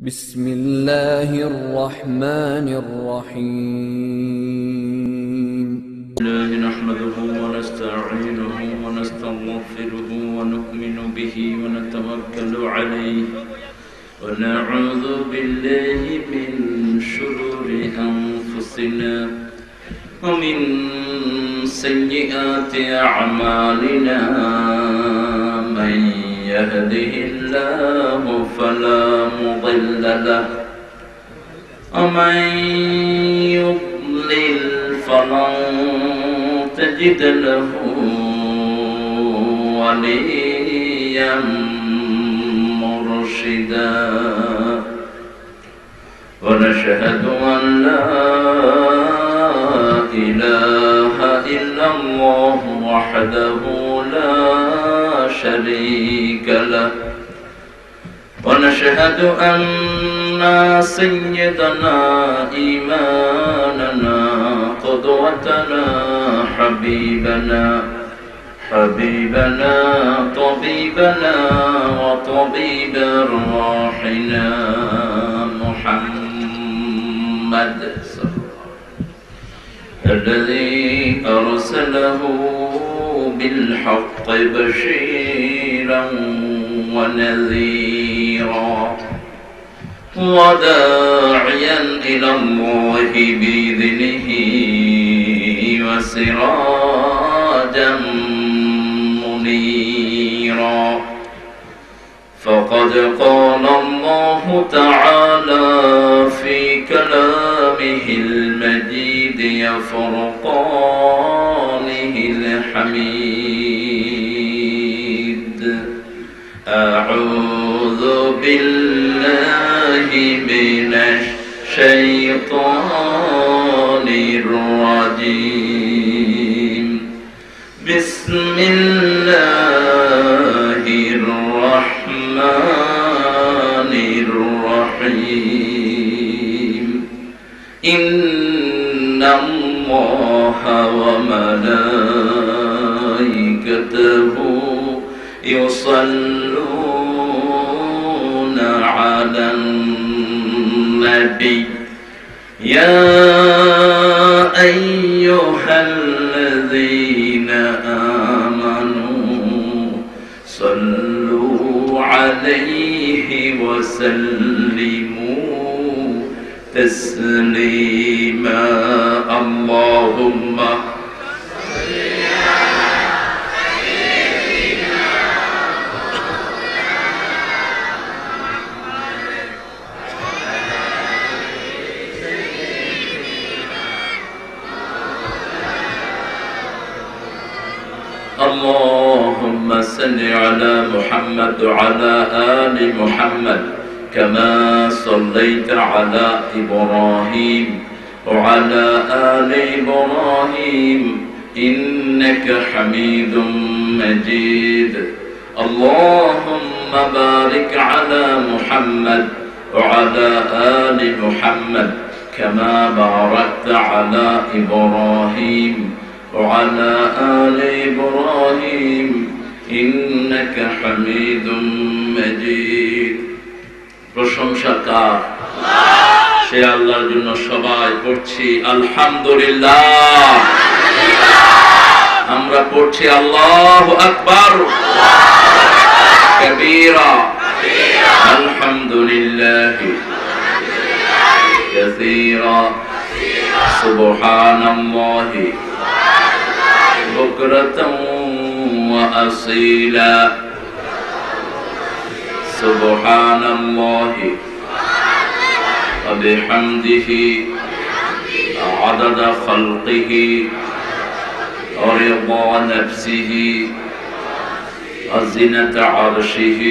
بسم الله الرحمن الرحيم. الله نحمده ونستعينه ونستغفره ونؤمن به ونتوكل عليه ونعوذ بالله من شرور أنفسنا ومن سيئات أعمالنا. من يهده الله فلا مضل له ومن يضلل فلن تجد له وليا مرشدا. ونشهد أن لا إله إلا الله وحده لا شريك له. ونشهد أن سيدنا إيماننا قدوتنا حبيبنا طبيبنا وطبيب أرواحنا محمد الذي أرسله بالحق بشيرا ونذيرا وداعيا إلى الله بإذنه وسراجا منيرا. فقد قال الله تعالى في كلامه المجيد فرقانه الحميد: أعوذ بالله من الشيطان الرجيم. بسم الله الرحمن الرحيم. إن الله وملائكته يصلون على النبي يا أيها الذين آمنوا صلوا عليه وسلموا تسليما. اللهم اللهم صل على محمد وعلى آل محمد كما صليت على إبراهيم وعلى آل إبراهيم إنك حميد مجيد. اللهم بارك على محمد وعلى آل محمد كما باركت على إبراهيم وعلى آل إبراهيم إنك حميد مجيد. প্রশংসা কার? সে আল্লাহর জন্য সবাই পড়ছি আলহামদুলিল্লাহ। আমরা পড়ছি আল্লাহু আকবার কবীরা আলহামদুলিল্লাহ কাসীরা সুবহানাল্লাহি بكرة وأصيلا. سبحان الله وبحمده عدد خلقه ورضا نفسه وزنة عرشه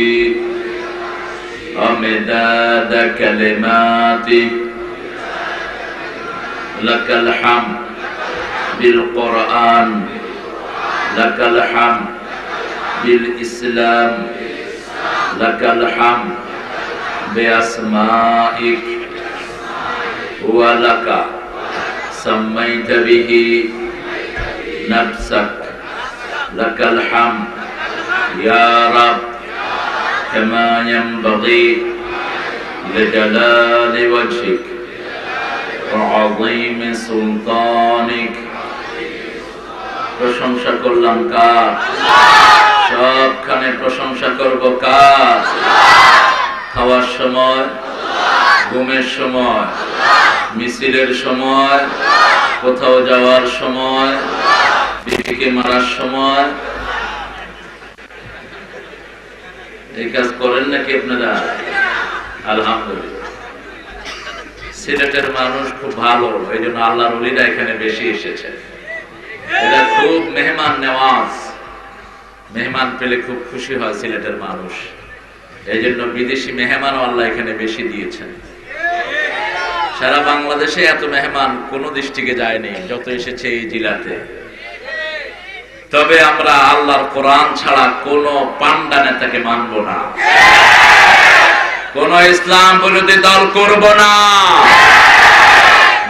ومداد كلماته. لك الحمد بالقرآن، لك الحمد بالإسلام، لك الحمد بأسمائك ولك سميت به نفسك. لك الحمد يا رب كما ينبغي لجلال وجهك وعظيم سلطانك প্রশংসা করলাম কার? সবখানে প্রশংসা করব কার? খাওয়ার সময়, ঘুমের সময়, মিছিলের সময়, কোথাও যাওয়ার সময়, বিবিকে মারার সময়। এই কাজ করেন নাকি আপনারা? আলহামদুলিল্লাহ। সিলেটের মানুষ খুব ভালো, এই জন্য আল্লাহর ওলিরা এখানে বেশি এসেছে। এরা খুব মেহমান নেওয়াজ, মেহমান পেলে খুব খুশি হয় সিলেটের মানুষ। এই জন্য বিদেশি মেহমানও আল্লাহ এখানে বেশি দিয়েছেন। সারা বাংলাদেশে এত মেহমান কোন ডিস্ট্রিক্টে যায়নি যত এসেছে এই জেলাতে। তবে আমরা আল্লাহর কোরআন ছাড়া কোন পান্ডা নেতাকে মানব না, কোন ইসলাম বিরোধী দল করব না।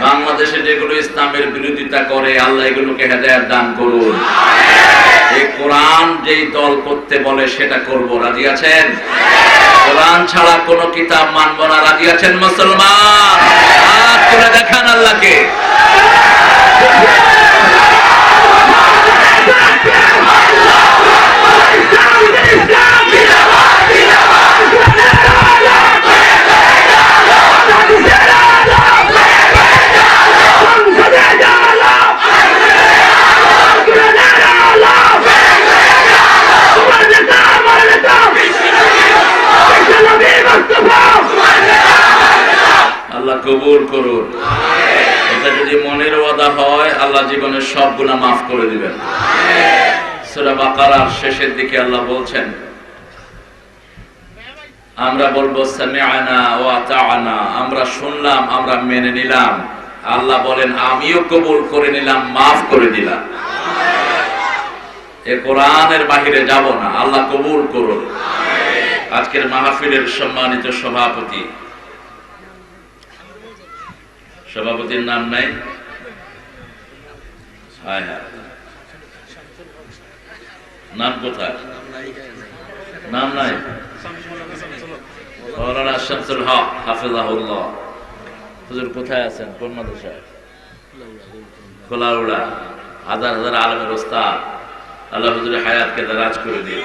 বাংলাদেশে যেগুলো ইসলামের বিরোধিতা করে আল্লাহ এগুলোকে হেদায়েত দান করুন। এই কোরআন যেই দল করতে বলে সেটা করব। রাজি আছেন? কোরআন ছাড়া কোন কিতাব মানব না। রাজি আছেন মুসলমান? হাত তুলে দেখান আল্লাহকে। আল্লাহ কবুল করুন। এটা যদি মনের ওয়াদা হয় আল্লাহ জীবনের সব গুনাহ মাফ করে দিবেন। সূরা বাকারার শেষের দিকে আল্লাহ বলছেন, আমরা বলবো সামি'না ওয়া আতা'না, আমরা শুনলাম, আমরা মেনে নিলাম। আল্লাহ বলেন আমিও কবুল করে নিলাম, মাফ করে দিলাম। এই কোরআনের বাহিরে যাব না। আল্লাহ কবুল করুন। আজকের মাহফিলের সম্মানিত সভাপতি, সভাপতির নাম নাই? হ্যাঁ হ্যাঁ, নাম কোথায়? নাম নাই? মাওলানা শামসুল হক হাফিজাহুল্লাহ। হুজুর কোথায় আছেন? কোন মাদ্রাসায়? খোলাউড়া। হাজার হাজার আলেমের ওস্তাদ। আল্লাহ হুজুরের হায়াতকে দারাজ করে দিন।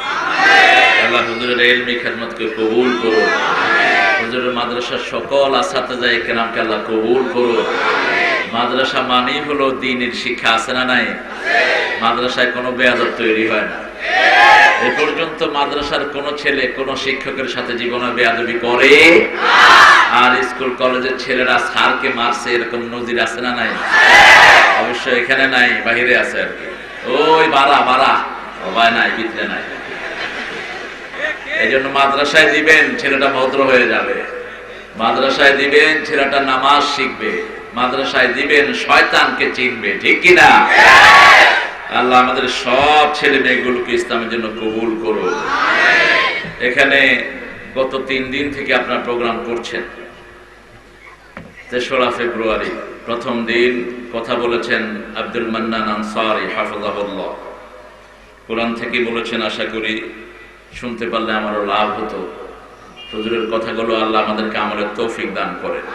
আল্লাহ হুজুরের ইলমি খিদমতকে কবুল করুন। হুজুরের মাদ্রাসার সকল আসাতেজায়ে কেরামকে আল্লাহ কবুল করুন। মাদ্রাসা মানেই হলো দ্বীনের শিক্ষা, আছে না নাই? মাদ্রাসায় কোনো বেয়াদব তৈরি হয় না। এ পর্যন্ত মাদ্রাসার কোন ছেলে কোন শিক্ষকের সাথে জীবনে বেয়াদবি করে? আর স্কুল কলেজের ছেলেরা স্যারকে মারছে এরকম নজির আছে না নাই? অবশ্য এখানে নাই, বাহিরে আছে আর কি। ওই বাড়া বাড়া সবাই নাই, ভিতরে নাই। এই জন্য মাদ্রাসায় দিবেন, ছেলেটা ভদ্র হয়ে যাবে। মাদ্রাসায় দিবেন, ছেলেটা নামাজ শিখবে। মাদ্রাসায় দিবেন, শয়তানকে চিনবে। ঠিক কিনা? আল্লাহ আমাদের সব ছেলে মেয়েগুলোকে ইসলামের জন্য কবুল করুন। এখানে গত 3 দিন থেকে আপনারা প্রোগ্রাম করছেন। 3রা ফেব্রুয়ারি প্রথম দিন কথা বলেছেন আব্দুল মান্নান আনসারী হাফিজাহুল্লাহ। কোরআন থেকে বলেছেন, আশা করি শুনতে পারলে আমারও লাভ হতো। হুজুরের কথাগুলো আল্লাহ আমাদেরকে আমলের তৌফিক দান করেন।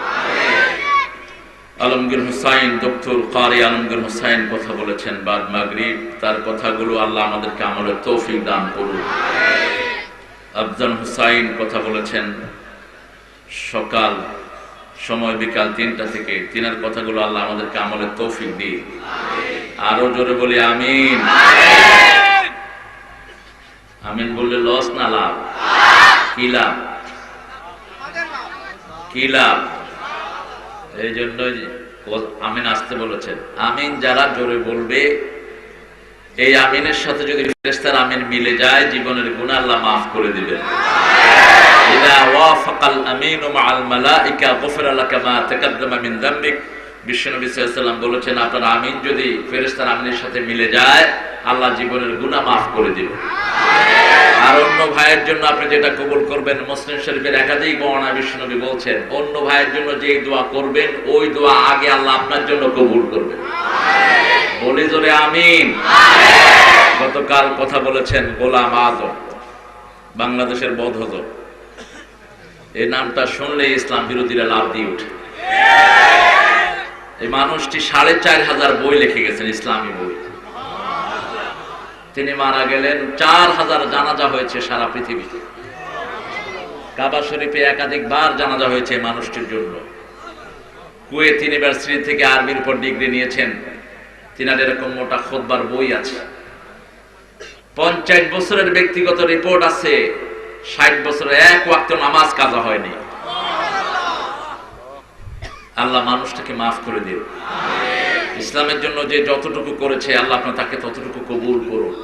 আলমগীর হুসাইন, ডক্টর কারি আলমগীর হুসাইন কথা বলেছেন বাদ মাগরিব। তার কথাগুলো আল্লাহ আমাদেরকে আমলের তৌফিক দান করুন। আফজাল হুসাইন কথা বলেছেন সকাল সময় বিকাল 3টা থেকে। তিনার কথাগুলো আল্লাহ আমাদেরকে আমলের তৌফিক দিন। আরো জোরে বলি আমিন। আমিন বললে লস না লাভ? কি লাভ? কি লাভ? এই জন্য আমিন আসতে বলেছেন। আমিন যারা জোরে বলবে, এই আমিনের সাথে যদি ফেরেশতার আমিন মিলে যায়, জীবনের গুনাহ আল্লাহ মাফ করে দিবেন। ইদা ওয়াফাকাল আমিনু মাআল মালাইকা গুফিরা লাকা মা তাকাদ্দামা মিন যামবিক। বিশ্বনবী সাল্লাল্লাহু আলাইহি ওয়াসাল্লাম বলেছেন, আপনার আমিন যদি ফেরেশতার আমিনের সাথে মিলে যায়, আল্লাহ জীবনের গুনাহ মাফ করে দিবেন। আর অন্য ভাইয়ের জন্য আপনি যেটা কবুল করবেন, মুসলিম শরীফের একাধিক বর্ণনা বিশ্বনবী বলছেন, অন্য ভাইয়ের জন্য যে দোয়া করবেন ওই দোয়া আগে আল্লাহ আপনার জন্য কবুল করবেন। বলি জোরে আমিন। গতকাল কথা বলেছেন গোলাম আজম, বাংলাদেশের বদহজম। এই নামটা শুনলে ইসলাম বিরোধীরা লাভ দিয়ে উঠে। এই মানুষটি ৪৫০০ বই লিখে গেছেন, ইসলামী বই। তিনি মারা গেলেন। ৪,০০০ জানাজা হয়েছে সারা পৃথিবীতে। কাবা শরীফে একাধিকবার জানাজা হয়েছে মানুষটির জন্য। কুয়েত ইউনিভার্সিটি থেকে আরবির উপর ডিগ্রি নিয়েছেন। তিনার এরকম মোটা খুতবার বই আছে। ৫০ বছরের ব্যক্তিগত রিপোর্ট আছে, ৬০ বছরে এক ওয়াক্ত নামাজ কাজা হয়নি। আল্লাহ মানুষটাকে মাফ করে দিন। ইসলামের জন্য যে যতটুকু করেছে আল্লাহ আপনার তাকে ততটুকু কবুল করুন।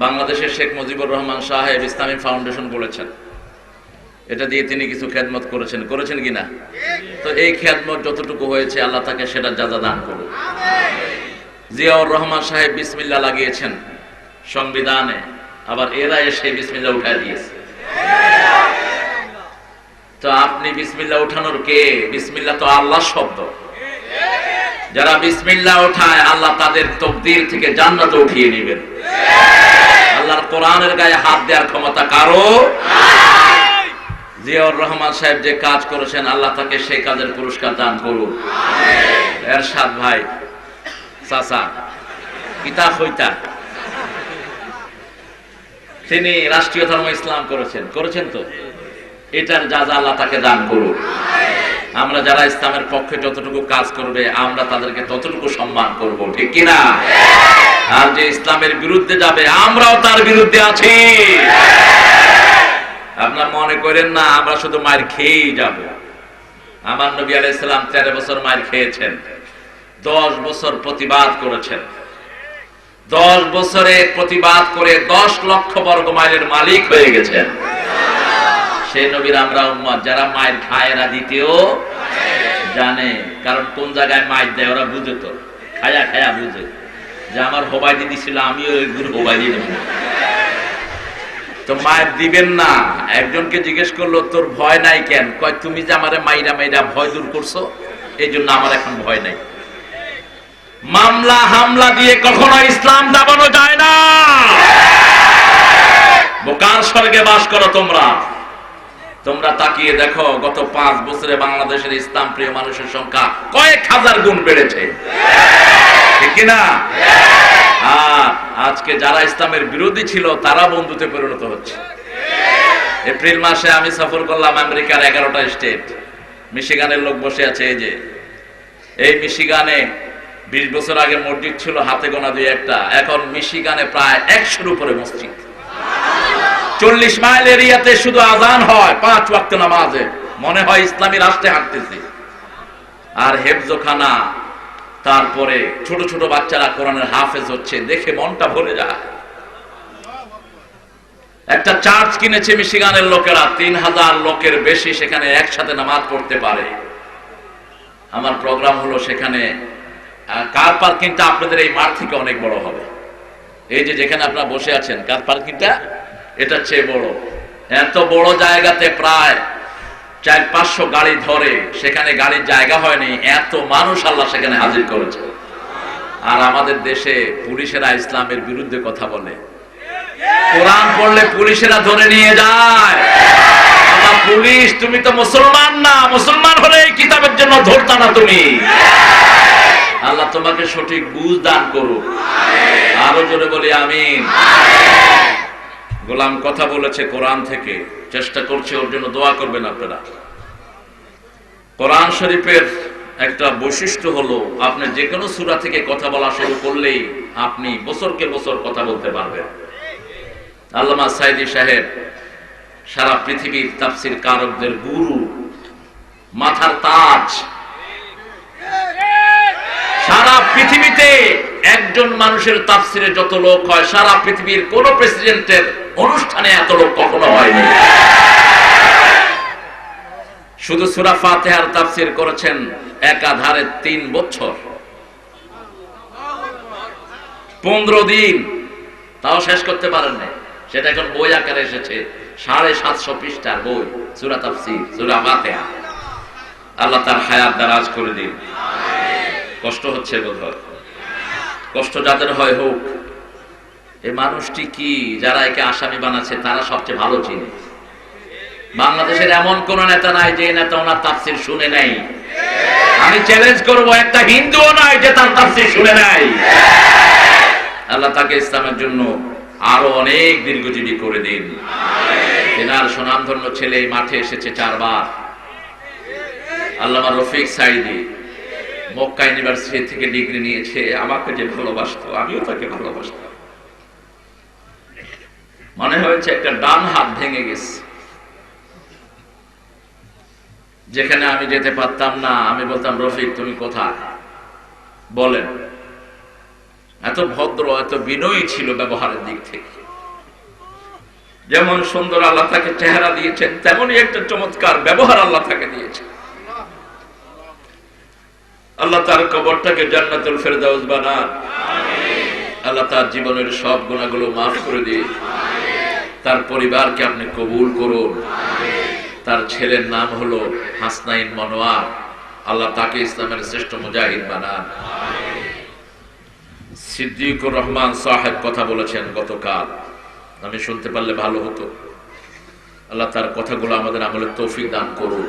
বাংলাদেশের শেখ মুজিবুর রহমান সাহেব ইসলামী ফাউন্ডেশন বলেছেন, এটা দিয়ে তিনি কিছু খেদমত করেছেন কিনা? তো এই খেদমত যতটুকু হয়েছে আল্লাহ তাকে সেটা যাজা দান করুন। জিয়াউর রহমান সাহেব বিসমিল্লাহ লাগিয়েছেন সংবিধানে, আবার এরা এসে বিসমিল্লাহ উঠায় দিয়েছে। তো আপনি বিসমিল্লাহ উঠানোর কে? বিসমিল্লাহ তো আল্লাহর শব্দ। যারা বিসমিল্লাহ উঠায় আল্লাহ তাদের তকদির থেকে জান্নাতে উঠিয়ে নেবেন। আল্লাহর কোরআনের গায়ে হাত দেওয়ার ক্ষমতা কারো। জিয়াউর রহমান সাহেব যে কাজ করেছেন আল্লাহ তাকে সেই কাজের পুরস্কার দান করুন। এরশাদ ভাই চাচা কিতাব হইতা, তিনি রাষ্ট্রীয় ধর্ম ইসলাম করেছেন তো এটার যাজা আল্লাহ তাকে দান করুন। আমরা যারা ইসলামের পক্ষে যতটুকু কাজ করবে আমরা তাদেরকে ততটুকু সম্মান করব, ঠিক কিনা? আর যে ইসলামের বিরুদ্ধে যাবে আমরাও তার বিরুদ্ধে আছি। আপনার মনে করেন না আমরা শুধু মায়ের খেয়েই যাব। আমার নবী আলাইহিস সালাম 13 বছর মায়ের খেয়েছেন, 10 বছর প্রতিবাদ করেছেন। 10 বছরে প্রতিবাদ করে 10 লক্ষ বর্গ মাইলের মালিক হয়ে গেছেন। সেই নবীর আমরা উম্মত, যারা মায়ের খায় এরা দ্বিতীয় জানে। কারণ কোন জায়গায় মায়ের দেয় ওরা বুঝে, তো খায়া খায়া বুঝে যে আমার হোবাই দিদি ছিল আমিও ওই গুরু হোবাই দিয়ে দেব। তো মায়ের দিবেন না। একজনকে জিজ্ঞেস করলো তোর ভয় নাই কেন? কয় তুমি যে আমারে মাইরা মাইরা ভয় দূর করছো এই জন্য আমার এখন ভয় নাই। মামলা হামলা দিয়ে কখনো ইসলাম দাবানো যায় না। বোকার স্বর্গে বাস করো তোমরা তাকিয়ে দেখো গত 5 বছরে বাংলাদেশের ইসলাম প্রিয় মানুষের সংখ্যা কয়েক হাজার গুণ বেড়েছে, ঠিক কিনা? আর আজকে যারা ইসলামের বিরোধী ছিল তারা বন্ধুতে পরিণত হচ্ছে। এপ্রিল মাসে আমি সফর করলাম আমেরিকার 11টা স্টেট। মিশিগানের লোক বসে আছে, এই যে এই মিশিগানে 20 বছর আগে মসজিদ ছিল হাতে গোনা 2-1টা, এখন মিশিগানে প্রায় 100-এর উপরে মসজিদ। 40 মাইল এরিয়াতে শুধু আজান হয় 5 ওয়াক্ত নামাজে, মনে হয় ইসলামী রাষ্ট্রে হাঁটতেছে। আর হেফজখানা, তারপরে ছোট ছোট বাচ্চারা কোরআনের হাফেজ হচ্ছে, দেখে মনটা ভরে যায়। একটা চার্চ কিনেছে মিশিগানের লোকেরা, 3000 লোকের বেশি সেখানে একসাথে নামাজ পড়তে পারে। আমার প্রোগ্রাম হলো সেখানে কার পার্কিংটা আপনাদের এই মাঠ থেকে অনেক বড় হবে। এই যে যেখানে আপনারা বসে আছেন কার পার্কিংটা এটা চেয়ে বড়। এত বড় জায়গাতে প্রায় 400-500 গাড়ি ধরে, সেখানে গাড়ির জায়গা হয়নি, এত মানুষ আল্লাহ সেখানে হাজির করেছে। আর আমাদের দেশে পুলিশেরা ইসলামের বিরুদ্ধে কথা বলে, কোরআন পড়লে পুলিশেরা ধরে নিয়ে যায়। পুলিশ তুমি তো মুসলমান না, মুসলমান হলে এই কিতাবের জন্য ধরতা না তুমি। আল্লাহ তোমাকে সঠিক বুঝ দান করুক। আরো জোরে বলি আমিন। গোলাম কথা বলেছে কোরআন থেকে, চেষ্টা করছে, ওর জন্য দোয়া করবেন আপনারা। কোরআন শরীফের একটা বৈশিষ্ট্য হলো আপনি যে কোনো সূরা থেকে কথা বলা শুরু করলেই আপনি বছরকে বছর কথা বলতে পারবেন। আল্লামা সাইদি সাহেব সারা পৃথিবীর তাফসীর কারকদের গুরু, মাথার তাজ। সারা পৃথিবীতে একজন মানুষের তাফসীরে যত লোক হয় সারা পৃথিবীর কোন প্রেসিডেন্টের অনুষ্ঠানে এত লোক কখনো হয়নি। শুধু সূরা ফাতিহার তাফসীর করেছেন একাধারে 3 বছর, 15 দিন, তাও শেষ করতে পারেন না। সেটা এখন বই আকারে এসেছে, 750 পৃষ্ঠার বই, সূরা তাফসীর, সূরা ফাতিহা। আল্লাহ তার হায়াত দারাজ করে দিন। কষ্ট হচ্ছে বোধহয়, কষ্ট যাদের হয় হোক। এই মানুষটি কি, যারা একে আসামি বানাচ্ছে তারা সবচেয়ে ভালো চিনে। বাংলাদেশের এমন কোন নেতা নাই যে নেতা ওনার তাফসীর শুনে নাই। আমি চ্যালেঞ্জ করব, একটা হিন্দুও নাই যে তার তাফসীর শুনে নাই। আল্লাহ তাকে ইসলামের জন্য আরো অনেক দীর্ঘজীবী করে দিন। এনার সুনামধন্য ছেলে এই মাঠে এসেছে 4 বার। আল্লামা রফিক সাইদি মক্কা ইউনিভার্সিটি থেকে ডিগ্রি নিয়েছে। আমাকে যে ভালোবাসতো আমিও তাকে ভালোবাসতাম। মনে হয়েছে একটা ডান হাত ভেঙে গেছে। যেখানে আমি যেতে পারতাম না আমি বলতাম, রফিক তুমি কোথায়, বলেন। এত ভদ্র, এত বিনয়ী ছিল ব্যবহারের দিক থেকে। যেমন সুন্দর আল্লাহ তাকে চেহারা দিয়েছেন, তেমনই একটা চমৎকার ব্যবহার আল্লাহ তাকে দিয়েছেন। আল্লাহ তার কবরটাকে জান্নাতুল ফেরদাউস বানান। আল্লাহ তার জীবনের সব গুনাহগুলো মাফ করে দিন। তার পরিবারকে আপনি কবুল করুন। তার ছেলের নাম হলো হাসনাইন মনোয়ার। আল্লাহ তাকে ইসলামের শ্রেষ্ঠ মুজাহিদ বানান। সিদ্দিকুর রহমান সাহেব কথা বলেছেন গতকাল, আমি শুনতে পারলে ভালো হতো। আল্লাহ তার কথাগুলো আমাদের আমলের তৌফিক দান করুন।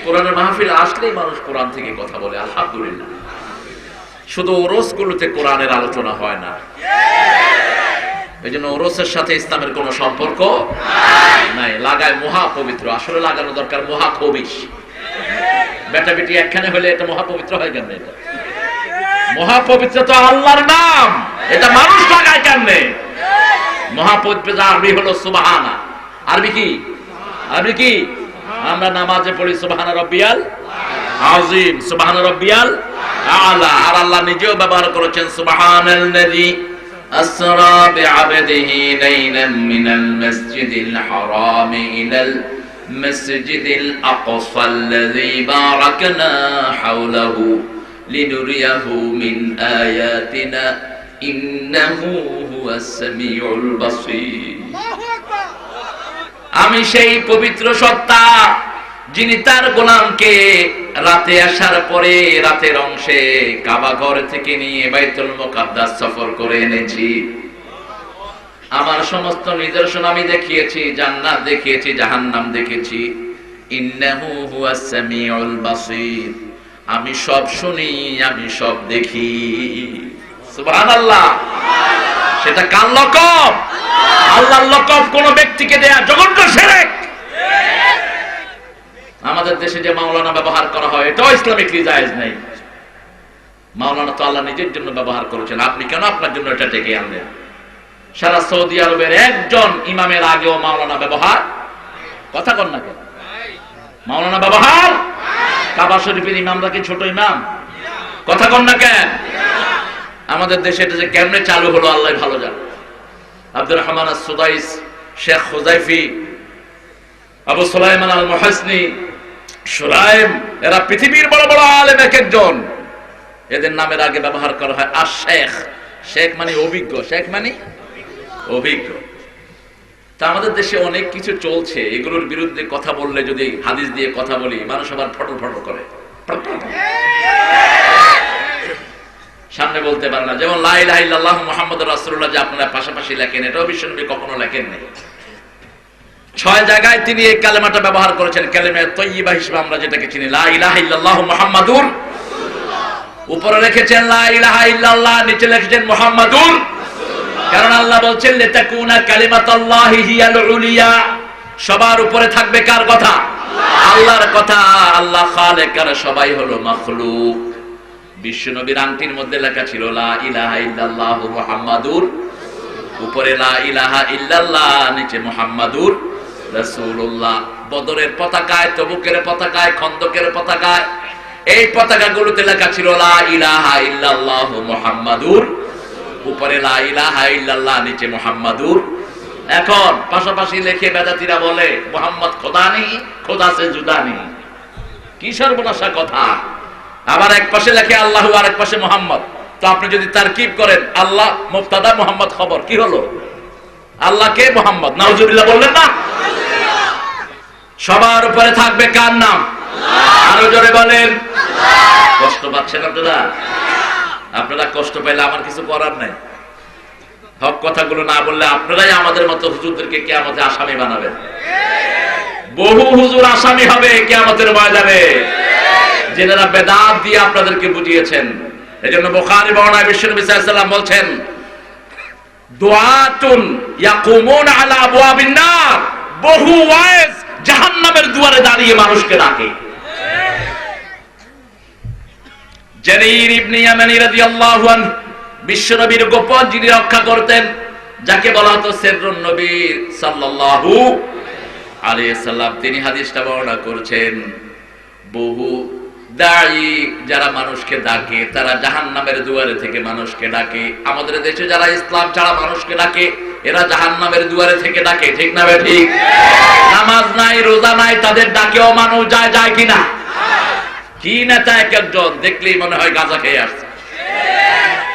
কোরআনের মাহফিল আসলেই মানুষ কোরআন থেকে কথা বলে, আলহামদুলিল্লাহ। শুধু ওরসগুলোতে কোরআনের আলোচনা হয় না। এই জন্য ওরসের সাথে ইসলামের কোনো সম্পর্ক নাই। লাগায় মহা পবিত্র, আসলে লাগানো দরকার মহা খবিশ। বেটা বেটি একখানে হলে এটা মহা পবিত্র হয় কেন? এটা মহা পবিত্র তো আল্লাহর নাম, এটা মানুষ লাগায় কেমনে? মহা পবিত্র আরবি হলো সুবহানা। আরবি কি? আরবি কি? আমরা নামাজে পড়ি সুবহানা রাব্বিয়াল আযীম, সুবহানা রাব্বিয়াল আ'লা। আর আল্লাহ নিজেও ব্যবহার করেছেন সুবহানাল্লাযী আসরা বি'আবদিহি লাইলান মিনাল মাসজিদিল হারামি ইলাল মাসজিদিল আকসাল্লাযী বারাকনা হাওলাহু লিনুরিয়াহু মিন আয়াতিনা ইন্নাহু হুয়াস সামিউল বাসীর। আমি সেই পবিত্র সত্তা যিনি তার গোলামকে রাতে আসার পরে রাতের অংশে কাবা ঘর থেকে নিয়ে বাইতুল মুকাদ্দাস সফর করে এনেছি। আমার সমস্ত নিদর্শন আমি দেখিয়েছি, জান্নাত দেখিয়েছি, জাহান্নাম দেখেছি। ইন্নাহু হুয়াস সামিউল বাসীর। আমি সব শুনি, আমি সব দেখি। সুবহানাল্লাহ। সেটা কার লকব? আল্লাহর লকব কোন ব্যক্তিকে দেয়া জঘন্য শিরক। আমাদের দেশে যে মাওলানা ব্যবহার করা হয় এটাও ইসলামিকলি জায়েজ নাই। মাওলানা তো আল্লাহ নিজের জন্য ব্যবহার করেছেন, আপনি কেন আপনার জন্য এটা ডেকে আনলেন? সারা সৌদি আরবের একজন ইমামের আগেও মাওলানা ব্যবহার, কথা কন না কেন? মাওলানা ব্যবহার। কাবা শরীফের ইমামরা কি ছোট ইমাম? কথা কন না কেন? আমাদের দেশে এটা যে কেমনে চালু হলো আল্লাহ ভালো জানে। আব্দুর রহমান আস-সুদাইস, শেখ হুযাইফি, আবু সুলাইমান আল মুহাসনি, সুরাইম, এরা পৃথিবীর বড় বড় আলেম এক একজন। এদের নামের আগে ব্যবহার করা হয় আশ-শেখ। শেখ মানে অভিজ্ঞ, শেখ মানে অভিজ্ঞ। তা আমাদের দেশে অনেক কিছু চলছে, এগুলোর বিরুদ্ধে কথা বললে, যদি হাদিস দিয়ে কথা বলি, মানুষ আবার ফটর ফটর করে, সামনে বলতে পারে না। যেমন লা ইলাহা ইল্লাল্লাহু মুহাম্মাদুর রাসূলুল্লাহ যে আপনারা পাশাপাশি লেখেন, এটাও বিশ্বনবী কখনো লেখেন নাই। 6 জায়গায় তিনি এই কালেমাটা ব্যবহার করেছেন, কালেমা তাইয়্যিবা হিসেবে আমরা যেটাকে চিনি। লা ইলাহা ইল্লাল্লাহু মুহাম্মাদুর রাসূলুল্লাহ, উপরে রেখেছেন লা ইলাহা ইল্লাল্লাহ, নিচে লিখেছেন মুহাম্মাদুর রাসূলুল্লাহ। কারণ আল্লাহ বলছেন লিতাকুনা কালিমাতুল্লাহি হিয়াল উলিয়া। সবার উপরে থাকবে কার কথা? আল্লাহর কথা। আল্লাহ খালেক আর সবাই হলো মাখলুক। বিশ্বনবীর আংটির মধ্যে লেখা ছিল লা ইলাহা ইল্লাল্লাহু মুহাম্মাদুর, উপরে লা ইলাহা ইল্লাল্লাহ, নিচে মুহাম্মাদুর রাসূলুল্লাহ। বদরের পতাকায়, তবুকের পতাকায়, খন্দকের পতাকায়, এই পতাকাগুলোতে লেখা ছিল লা ইলাহা ইল্লাল্লাহু মুহাম্মাদুর, উপরে লা ইলাহা ইল্লাল্লাহ, নিচে মুহাম্মাদুর। এখন পাশাপাশি লিখে বেদাতীরা বলে মুহাম্মদ খোদা নেই, খোদা সে জুদা নেই। কি সর্বনাশা কথা! আবার এক পাশে লেখে আল্লাহু, আর এক পাশে মুহাম্মদ। তো আপনি যদি তারকিব করেন, আল্লাহ মুবতাদা, মুহাম্মদ খবর, কি হলো? আল্লাহ কে? মুহাম্মদ। নাউজুবিল্লাহ বললেন না? সবার উপরে থাকবে কার নাম? আরো জোরে বলেন। কষ্ট পাচ্ছেন আপনারা? আপনারা কষ্ট পাইলে আমার কিছু করার নাই। হক কথাগুলো না বললে আপনারাই আমাদের মতো হুজুরদেরকে কিয়ামতে আসামি বানাবেন। বহু হুজুর আসামি হবে কিয়ামতের ময়দানে, যারা বেদাত দিয়ে আপনাদেরকে বুঝিয়েছেন। এজন্য বুখারী বর্ণনায় বিশ্বনবী সাল্লাল্লাহু আলাইহি ওয়াসাল্লাম বলছেন, দুআতুন ইয়াকুমুনা আলা আবওয়াবিন নার, বহু ওয়াইজ জাহান্নামের দুয়ারে দাঁড়িয়ে মানুষকে ডাকে। জারীর ইবনে ইয়ামানী রাদিয়াল্লাহু আনহু বিশ্বনবীর গোপন যিনি রক্ষা করতেন, যাকে বলা হতো সিররুন নবী সাল্লাল্লাহু আলাইহি সাল্লাম, তিনি হাদিসটা বর্ণনা করেছেন, বহু দাঈ যারা মানুষকে ডাকে তারা জাহান্নামের দুয়ারে থেকে মানুষকে ডাকে। আমাদের দেশে যারা ইসলাম ছাড়া মানুষকে ডাকে এরা জাহান্নামের দুয়ারে থেকে ডাকে, ঠিক না ভাই? ঠিক। নামাজ নাই, রোজা নাই, তাদের ডাকেও মানুষ যায়, যায় কিনা? কি নেতা এক একজন দেখলেই মনে হয় গাঁজা খেয়ে আসছে,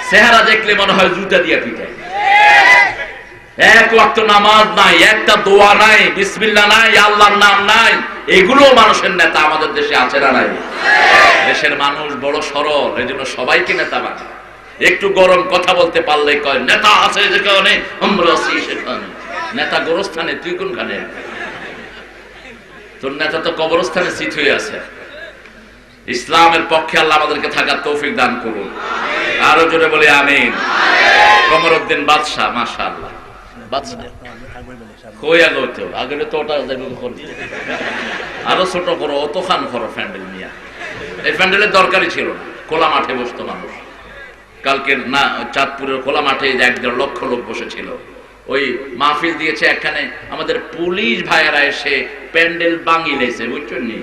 চেহারা দেখলে মনে হয় জুতা দিয়ে পিটায়। এক ওয়াক্ত নামাজ নাই, একটা দোয়া নাই, বিসমিল্লাহ নাই, আল্লাহর নাম নাই, এগুলো মানুষের নেতা আমাদের দেশে আছে না নাই? দেশের মানুষ বড় সরল, এজন্য সবাইকে নেতা বানায়। একটু গরম কথা বলতে পারলে কয় নেতা আছে যেখানে আমরা আছি সেখানে। নেতা গোরস্থানে, তুই কোনখানে? তোর নেতা তো কবরস্থানে চিত হয়ে আছে। ইসলামের পক্ষে আল্লাহ আমাদেরকে থাকার তৌফিক দান করুন, আরো জোরে বলি আমিন। কমরউদ্দিন বাদশা, মাশাআল্লাহ, আরো ছোট করো, অত খান করো প্যান্ডেল নিয়ে। এই প্যান্ডেলের দরকারই ছিল না, খোলা মাঠে বসতো মানুষ। কালকের না চাঁদপুরের খোলা মাঠে 1.5 লক্ষ লোক বসেছিল। ওই মাহফিল দিয়েছে এখানে, আমাদের পুলিশ ভাইয়েরা এসে প্যান্ডেল ভাঙি লেছে, বুঝছেন নি?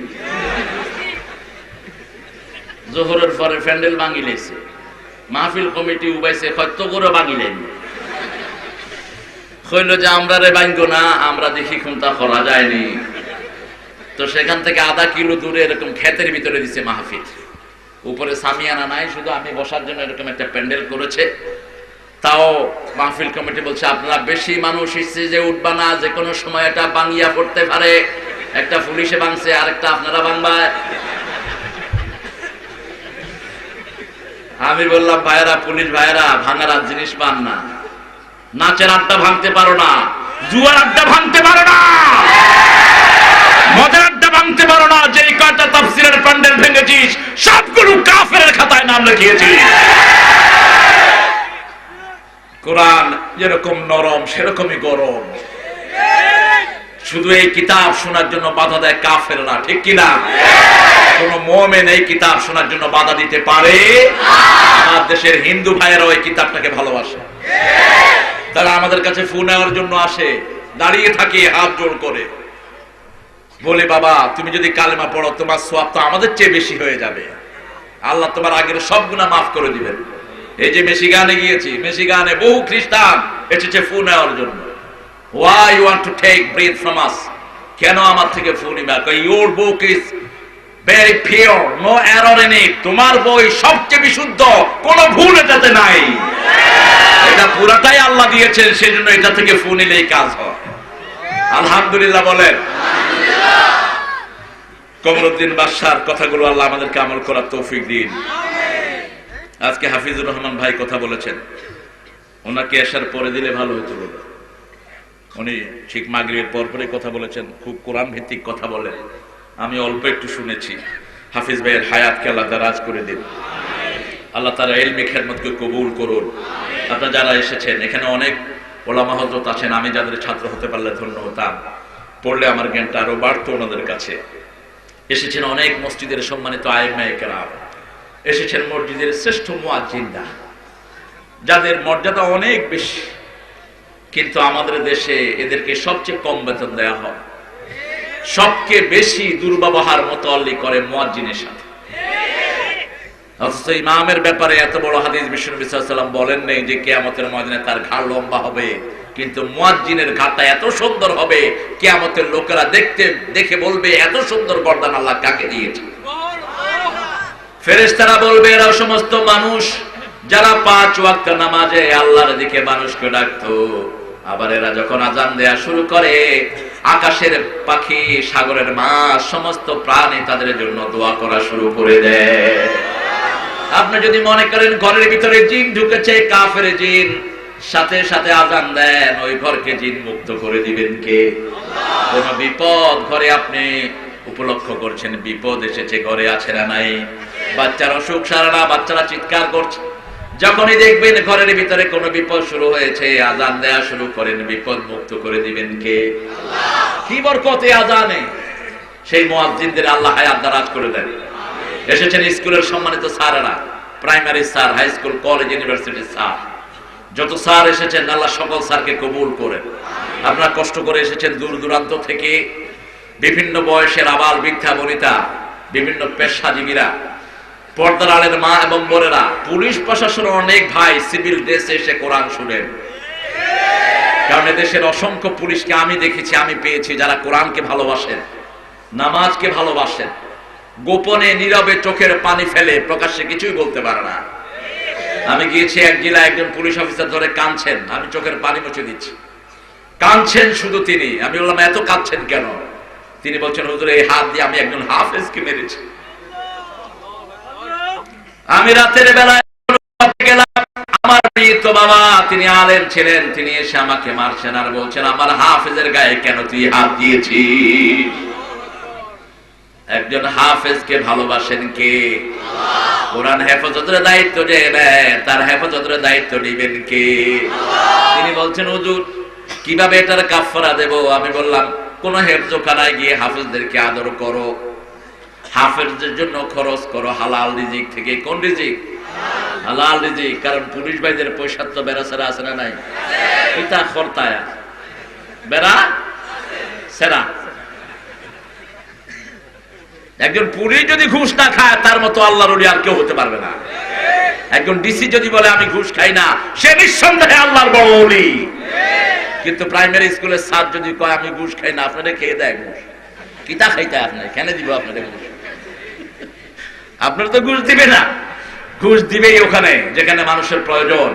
জোহরের পরে প্যান্ডেল ভাঙি লেছে, মাহফিল কমিটি উবাইছে, হয়তো করে ভাঙি লেনি। কইল যে আমরা রে ভাঙবো না, আমরা দেখি কোনটা করা যায়নি। তো সেখান থেকে আধা কিলো দূরে এরকম ক্ষেতের ভিতরে দিছে মাহফিল, উপরে সামিয়ানা নাই, শুধু আমি বসার জন্য এরকম একটা প্যান্ডেল করেছে। তাও মাহফিল কমিটি বলছে আপনারা বেশি মানুষ এসছে যে উঠবা না, যে কোনো সময় এটা ভাঙিয়া পড়তে পারে। একটা পুলিশে ভাঙছে, আরেকটা আপনারা ভাঙবা। আমি বললাম ভাইয়েরা, পুলিশ ভাইয়েরা, ভাঙার আর জিনিস পান না, নাচের আড্ডা ভাঙতে পারো না, জুয়ার আড্ডা ভাঙতে পারো না, মদের আড্ডা ভাঙতে পারো না। যে কয়টা তাফসীরের প্যান্ডেল ভেঙেছিস সবগুলো কাফেরের খাতায় নাম লিখিয়েছিস। কোরআন যেরকম নরম সেরকমই গরম। শুধু এই কিতাব শোনার জন্য বাধা দেয় কাফেররা, ঠিক কিনা? কোন মুমিন এই কিতাব শোনার জন্য বাধা দিতে পারে? আমার দেশের হিন্দু ভাইয়েরা ওই কিতাবটাকে ভালোবাসে, তারা আমাদের কাছে ফু নেওয়ার জন্য আসে, দাঁড়িয়ে থাকে হাত জোড় করে, বলে বাবা তুমি যদি কালেমা পড়ো তোমার সওয়াব তো আমাদের চেয়ে বেশি হয়ে যাবে, আল্লাহ তোমার আগের সব গুনাহ মাফ করে দিবেন। এই যে মিশিগানে গিয়েছি, মিশিগানে বহু খ্রিস্টান এসেছে ফু নেওয়ার জন্য। Why you want to take breath from us? কেন আমার থেকে ফু নিবা? Your book is very pure, no error in it. তোমার বই সবচেয়ে বিশুদ্ধ, কোনো ভুল এটাতে নাই। এটা পুরাটাই আল্লাহ দিয়েছেন, সেজন্য এটা থেকে ফু নিলেই কাজ হয়। আলহামদুলিল্লাহ বলেন। কমরউদ্দিন বাদশার কথাগুলো আল্লাহ আমাদেরকে আমল করার তৌফিক দিন। আজকে হাফিজুর রহমান ভাই কথা বলেছেন, ওনাকে আসার পরে দিলে ভালো হতো। উনি ঠিক মাগরিবের পরপরই কথা বলেছেন, খুব কোরআন ভিত্তিক কথা বলেন। আমি অল্প একটু শুনেছি। হাফিজ ভাইয়ের হায়াতকে আল্লাহ দারাজ করে দিন, আল্লাহ তার ইলমি খেদমতকে কবুল করুন। আপনারা যারা এসেছেন, এখানে অনেক ওলামা হযরত আছেন, আমি যাদের ছাত্র হতে পারলে ধন্য হতাম, পড়লে আমার জ্ঞানটা আরো বাড়তো ওনাদের কাছে। এসেছেন অনেক মসজিদের সম্মানিত আইম্মায়ে কেরাম, এসেছেন মসজিদের শ্রেষ্ঠ মুয়াজ্জিনরা, যাদের মর্যাদা অনেক বেশি, কিন্তু আমাদের দেশে এদেরকে সবচেয়ে কম বেতন দেওয়া হয়। সবচেয়ে বেশি দুর্ব্যবহার মুতাআল্লি করে মুয়াজ্জিনের সাথে। অথচ ইমামের ব্যাপারে এত বড় হাদিস বিশ্বনবী সাল্লাল্লাহু আলাইহি ওয়াসাল্লাম বলেন নাই যে কিয়ামতের ময়দানে তার ঘাড় লম্বা হবে, কিন্তু মুয়াজ্জিনের ঘাড়টা এত সুন্দর হবে কিয়ামতের লোকেরা দেখে বলবে এত সুন্দর গর্দান আল্লাহ কাকে দিয়েছে। ফেরেশতারা বলবে এরা সমস্ত মানুষ যারা 5 ওয়াক্ত নামাজে আল্লাহর দিকে মানুষকে ডাকতো। আবার এরা যখন আযান দেয়া শুরু করে, আকাশের পাখি, সাগরের মাছ, সমস্ত প্রাণী তাদের জন্য দোয়া করা শুরু করে দেয়। আপনি যদি মনে করেন ঘরের ভিতরে জিন ঢুকেছে, কাফের জিন, সাথে সাথে আযান দেন, ওই ঘরকে জিন মুক্ত করে দিবেন কে? কোন বিপদ ঘরে আপনি উপলক্ষ করছেন, বিপদ এসেছে ঘরে আছে না নাই? বাচ্চার অসুখ সারে না, বাচ্চারা চিৎকার করছে। যখনই দেখবেন ঘরের ভিতরে কোনো বিপদ শুরু হয়েছে, আজান দেয়া শুরু করেন, বিপদ মুক্ত করে দিবেন কে? কি বরকতে আজানে! সেই মুয়াজ্জিনদের আল্লাহ হায়াত দারাজ করে দেন। এসেছেন স্কুলের সম্মানিত স্যারেরা, primary sir, high school, college, ইউনিভার্সিটির স্যার, যত স্যার এসেছেন আল্লাহ সকল স্যারকে কবুল করেন। আপনারা কষ্ট করে এসেছেন দূর দূরান্ত থেকে, বিভিন্ন বয়সের আবাল বৃদ্ধা বনিতা, বিভিন্ন পেশাজীবীরা, পর্দার আড়ের মা এবং বোনেরা, পুলিশ প্রশাসনের অনেক ভাই সিভিল ড্রেসে এসে কোরআন শুনেন। কারণ এদেশের অসংখ্য পুলিশকে আমি দেখেছি, আমি পেয়েছি, যারা কোরআনকে ভালোবাসেন, নামাজকে ভালোবাসেন, গোপনে নীরবে চোখের পানি ফেলে, প্রকাশ্যে কিছুই বলতে পারে না। আমি গিয়েছি এক জেলায়, একজন পুলিশ অফিসার ধরে কাঁদছেন, আমি চোখের পানি মুছে দিচ্ছি, কাঁদছেন শুধু তিনি। আমি বললাম এত কাঁদছেন কেন? তিনি বলছেন হুজুর এই হাত দিয়ে আমি একজন হাফেজকে মেরেছি। আমি রাতের বেলায় গেলাম, আমার মৃত বাবা, তিনি আলেম ছিলেন, তিনি এসে আমাকে মারছেন আর বলছেন আমার হাফেজের গায়ে কেন তুই হাত দিয়েছিস? একজন হাফেজকে ভালোবাসেন কে? কোরআন হেফাজতের দায়িত্ব যে নেন, তার হেফাজতের দায়িত্ব নিবেন কে? তিনি বলছেন হুজুর কিভাবে এটার কাফারা দেব? আমি বললাম কোন হেফজখানায় গিয়ে হাফেজদেরকে আদর করো, হাফেজদের জন্য খরচ করো হালাল রিজিক থেকে। কোন রিজিক? হালাল রিজিক। কারণ পুলিশ ভাইদের পয়সা তো বেড়া সেরা আছে না নাই? এটা খরতায়া বেড়া সেরা। একজন পুলিশ যদি ঘুষ না খায়, তার মতো আল্লাহর ওলি আর কেউ হতে পারবে না। একজন ডিসি যদি বলে আমি ঘুষ খাই না, সে নিঃসন্দেহে আল্লাহর বড় ওলি। কিন্তু প্রাইমারি স্কুলের স্যার যদি কয় আমি ঘুষ খাই না, আপনারা খেয়ে দেয় ঘুষ। কিতা খাইতে আপনার কেন দিব? আপনাদের ঘুষ আপনারা তো ঘুষ দিবে না, ঘুষ দিবেই ওখানে যেখানে মানুষের প্রয়োজন।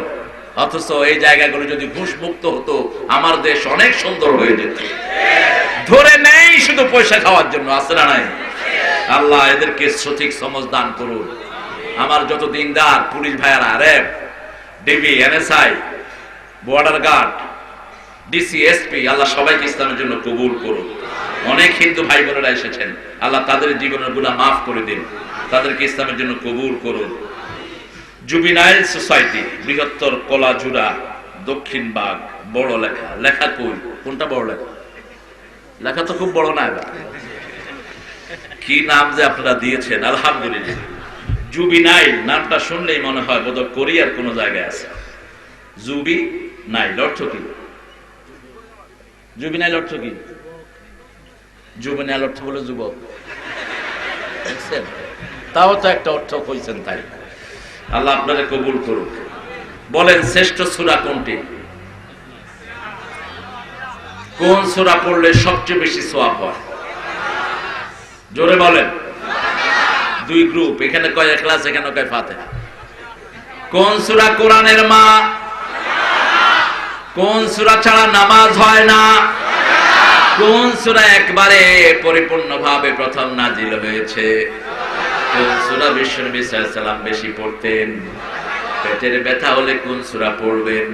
অথচ এই জায়গাগুলো যদি ঘুষ মুক্ত হতো, আমার দেশ অনেক সুন্দর হয়ে যেত। ধরে নেই শুধু পয়সা খাওয়ার জন্য, আছে না নাই? আল্লাহ এদেরকে সঠিক সমঝ দান করুন। আমার যত দিনদার পুলিশ ভাইয়ারা, RAB, DB, NSI, border guard, DC, SP, আল্লাহ সবাইকে ইসলামের জন্য কবুল করুন। অনেক হিন্দু ভাই বোনেরা এসেছেন, আল্লাহ তাদের জীবনের গুনাহ মাফ করে দিন, তাদেরকে ইসলামের জন্য কবুল করুন। জুবিনাইল সোসাইটি, বৃহত্তর কলাজুড়া, দক্ষিণবাগ, বড় লেখা। লেখা কই? কোনটা বড় লেখা? লেখা তো খুব বড় না। এবার কি নাম যে আপনারা দিয়েছেন, আলহামদুলিল্লাহ। জুবিনাইল নামটা শুনলেই মনে হয় বোধহয় কোরিয়ার কোন জায়গায় আছে। জুবি নাইল অর্থ কি? জুবিনাইল অর্থ কি? জুবিনাইল অর্থ হলো যুবক। তাও তো একটা অর্থ কইছেন। তাই আল্লাহ আপনাদের কবুল করুক। বলেন শ্রেষ্ঠ সূরা কোনটি? কোন সূরা পড়লে সবচেয়ে বেশি সওয়াব হয়? জোরে বলেন। দুই গ্রুপ, এখানে কয় ইখলাস, এখানে কয় ফাতিহা। কোন সূরা কোরআনের মা? কোন সূরা ছাড়া নামাজ হয় না? কোন সূরা একবারে পরিপূর্ণভাবে প্রথম নাজিল হয়েছে? কোন সূরা বিশ্বনবী সাল্লাল্লাহু আলাইহি ওয়াসাল্লাম বেশি পড়তেন? পেটের ব্যথা হলে কোন সূরা পড়বেন?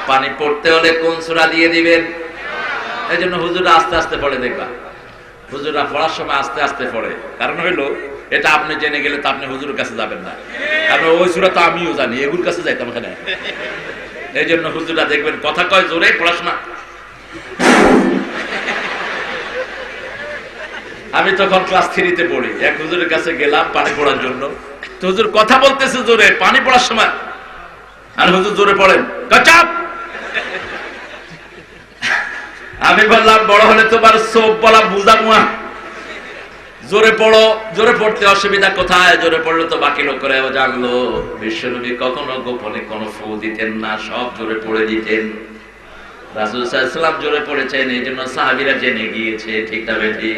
পানি পড়তে হলে কোন সূরা দিয়ে দিবেন? এইজন্য হুজুররা আস্তে আস্তে পড়ে, দেখবা হুজুররা পড়ার সময় আস্তে আস্তে পড়ে। কারণ হইলো এটা আপনি জেনে গেলে তো আপনি হুজুরের কাছে যাবেন না। কারণ ওই সূরা তো আমিও জানি, এগুলোর কাছে যাইতাম এখানে। এই জন্য হুজুররা দেখবেন কথা কয় জোরে, পড়াশোনা। আমি তখন ক্লাস 3-তে পড়ি, এক হুজুরের কাছে গেলাম পানি পড়ার জন্য। তো হুজুর কথা বলতেছে জোরে, পানি পড়ার সময়। আর হুজুর জোরে পড়েন, চাপ। আমি বললাম বড় হলে তোমার সব বলা বুঝাবো না, জোরে পড়ো। জোরে পড়তে অসুবিধা কোথায়? জোরে পড়লে তো বাকি লোকেরাও জানলো। বিশ্বনবী কখনো গোপনে কোনো ফু দিতেন না, সব জোরে পড়ে দিতেন। রাসূল সাল্লাল্লাহু আলাইহি ওয়াসাল্লাম জোরে পড়েছেন, এই জন্য সাহাবীরা জেনে গিয়েছে। ঠিক না বেঠি?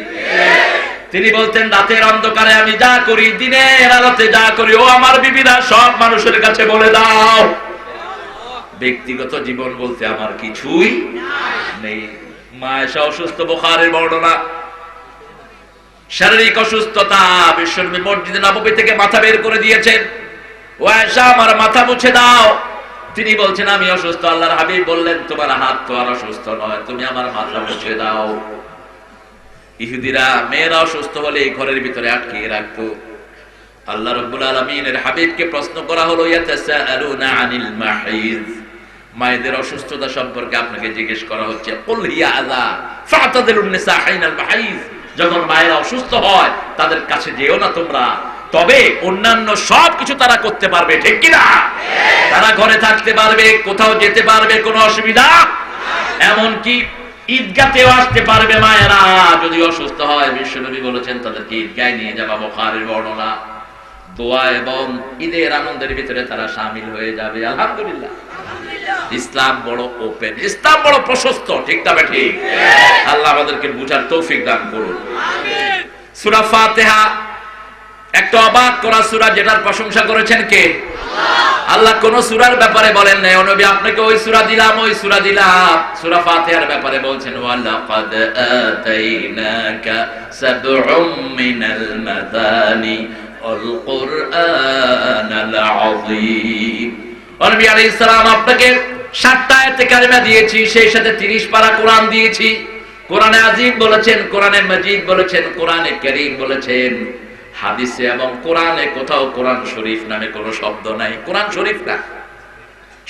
তিনি বলতেন রাতের অন্ধকারে আমি যা করি, দিনের আলোতে যা করি, ও আমার বিবিরা সব মানুষের কাছে বলে দাও। ব্যক্তিগত জীবন বলতে আমার কিছুই নেই। মা আয়েশা অসুস্থ, বুখারীর বর্ণনা। শারীরিক অসুস্থতা, বিশ্বনবী মসজিদে নববী থেকে মাথা বের করে দিয়েছেন। ও আয়েশা আমার মাথা মুছে দাও। তিনি বলছেন আমি অসুস্থ। আল্লাহর হাবিব বললেন তোমার হাত তো আর অসুস্থ নয়, তুমি আমার মাথা মুছে দাও। ইহুদিরা মেয়েরা অসুস্থ হলে ঘরের ভিতরে আটকিয়ে রাখতো। আল্লাহ রাব্বুল আলামিনের হাবিবকে প্রশ্ন করা হলো ইয়াতাসাআলুনা আনিল মাহিজ, মায়েদের অসুস্থতা সম্পর্কে আপনাকে জিজ্ঞেস করা হচ্ছে। কুল হিয়া আযা ফাতাদিলুন নিসা হাইনাল মাহিজ, যখন মায়েরা অসুস্থ হয় তাদের কাছে যেও না তোমরা, তবে অন্যান্য সবকিছু তারা করতে পারবে, ঠিক কি না? তারা ঘরে থাকতে পারবে, কোথাও যেতে পারবে, কোনো অসুবিধা, এমনকি ঈদগাতেও আসতে পারবে মায়েরা যদি অসুস্থ হয়। বিশ্বনবী বলেছেন তাদেরকে ঈদগায় নিয়ে যাবা, বুখারীর বর্ণনা। দোয়া এবং ঈদের আনন্দের ভিতরে তারা শামিল হয়ে যাবে। আলহামদুলিল্লাহ, ইসলাম বড় ওপেন, ইসলাম বড় প্রশস্ত, ঠিক না ঠিক? আল্লাহ আমাদেরকে বুঝার তৌফিক দান করুন। সূরা ফাতিহা একটা অবাক করা সূরা, যেটার প্রশংসা করেছেন কে? আল্লাহ। কোন সূরার ব্যাপারে বলেন নাই ও নবী আপনাকে ওই সূরা দিলাম, ওই সূরা দিলাম। সূরা ফাতিহার ব্যাপারে বলছেন ওয়ালাকাদ আতাইনাকা সাবউম মিনাল মাদানি আল কুরআনাল আযীম। ও নবী আলাইহিস সালাম আপনাকে 7টা আয়াতে কারিমা দিয়েছি, সেই সাথে 30 পারা কোরআন দিয়েছি। কোরআনে আযীম বলেছেন, কোরআনে মাজিদ বলেছেন, কোরআনে কারীম বলেছেন। হাদিসে এবং কোরআনে কোথাও কোরআন শরীফ নামে কোনো শব্দ নাই। কোরআন শরীফ না,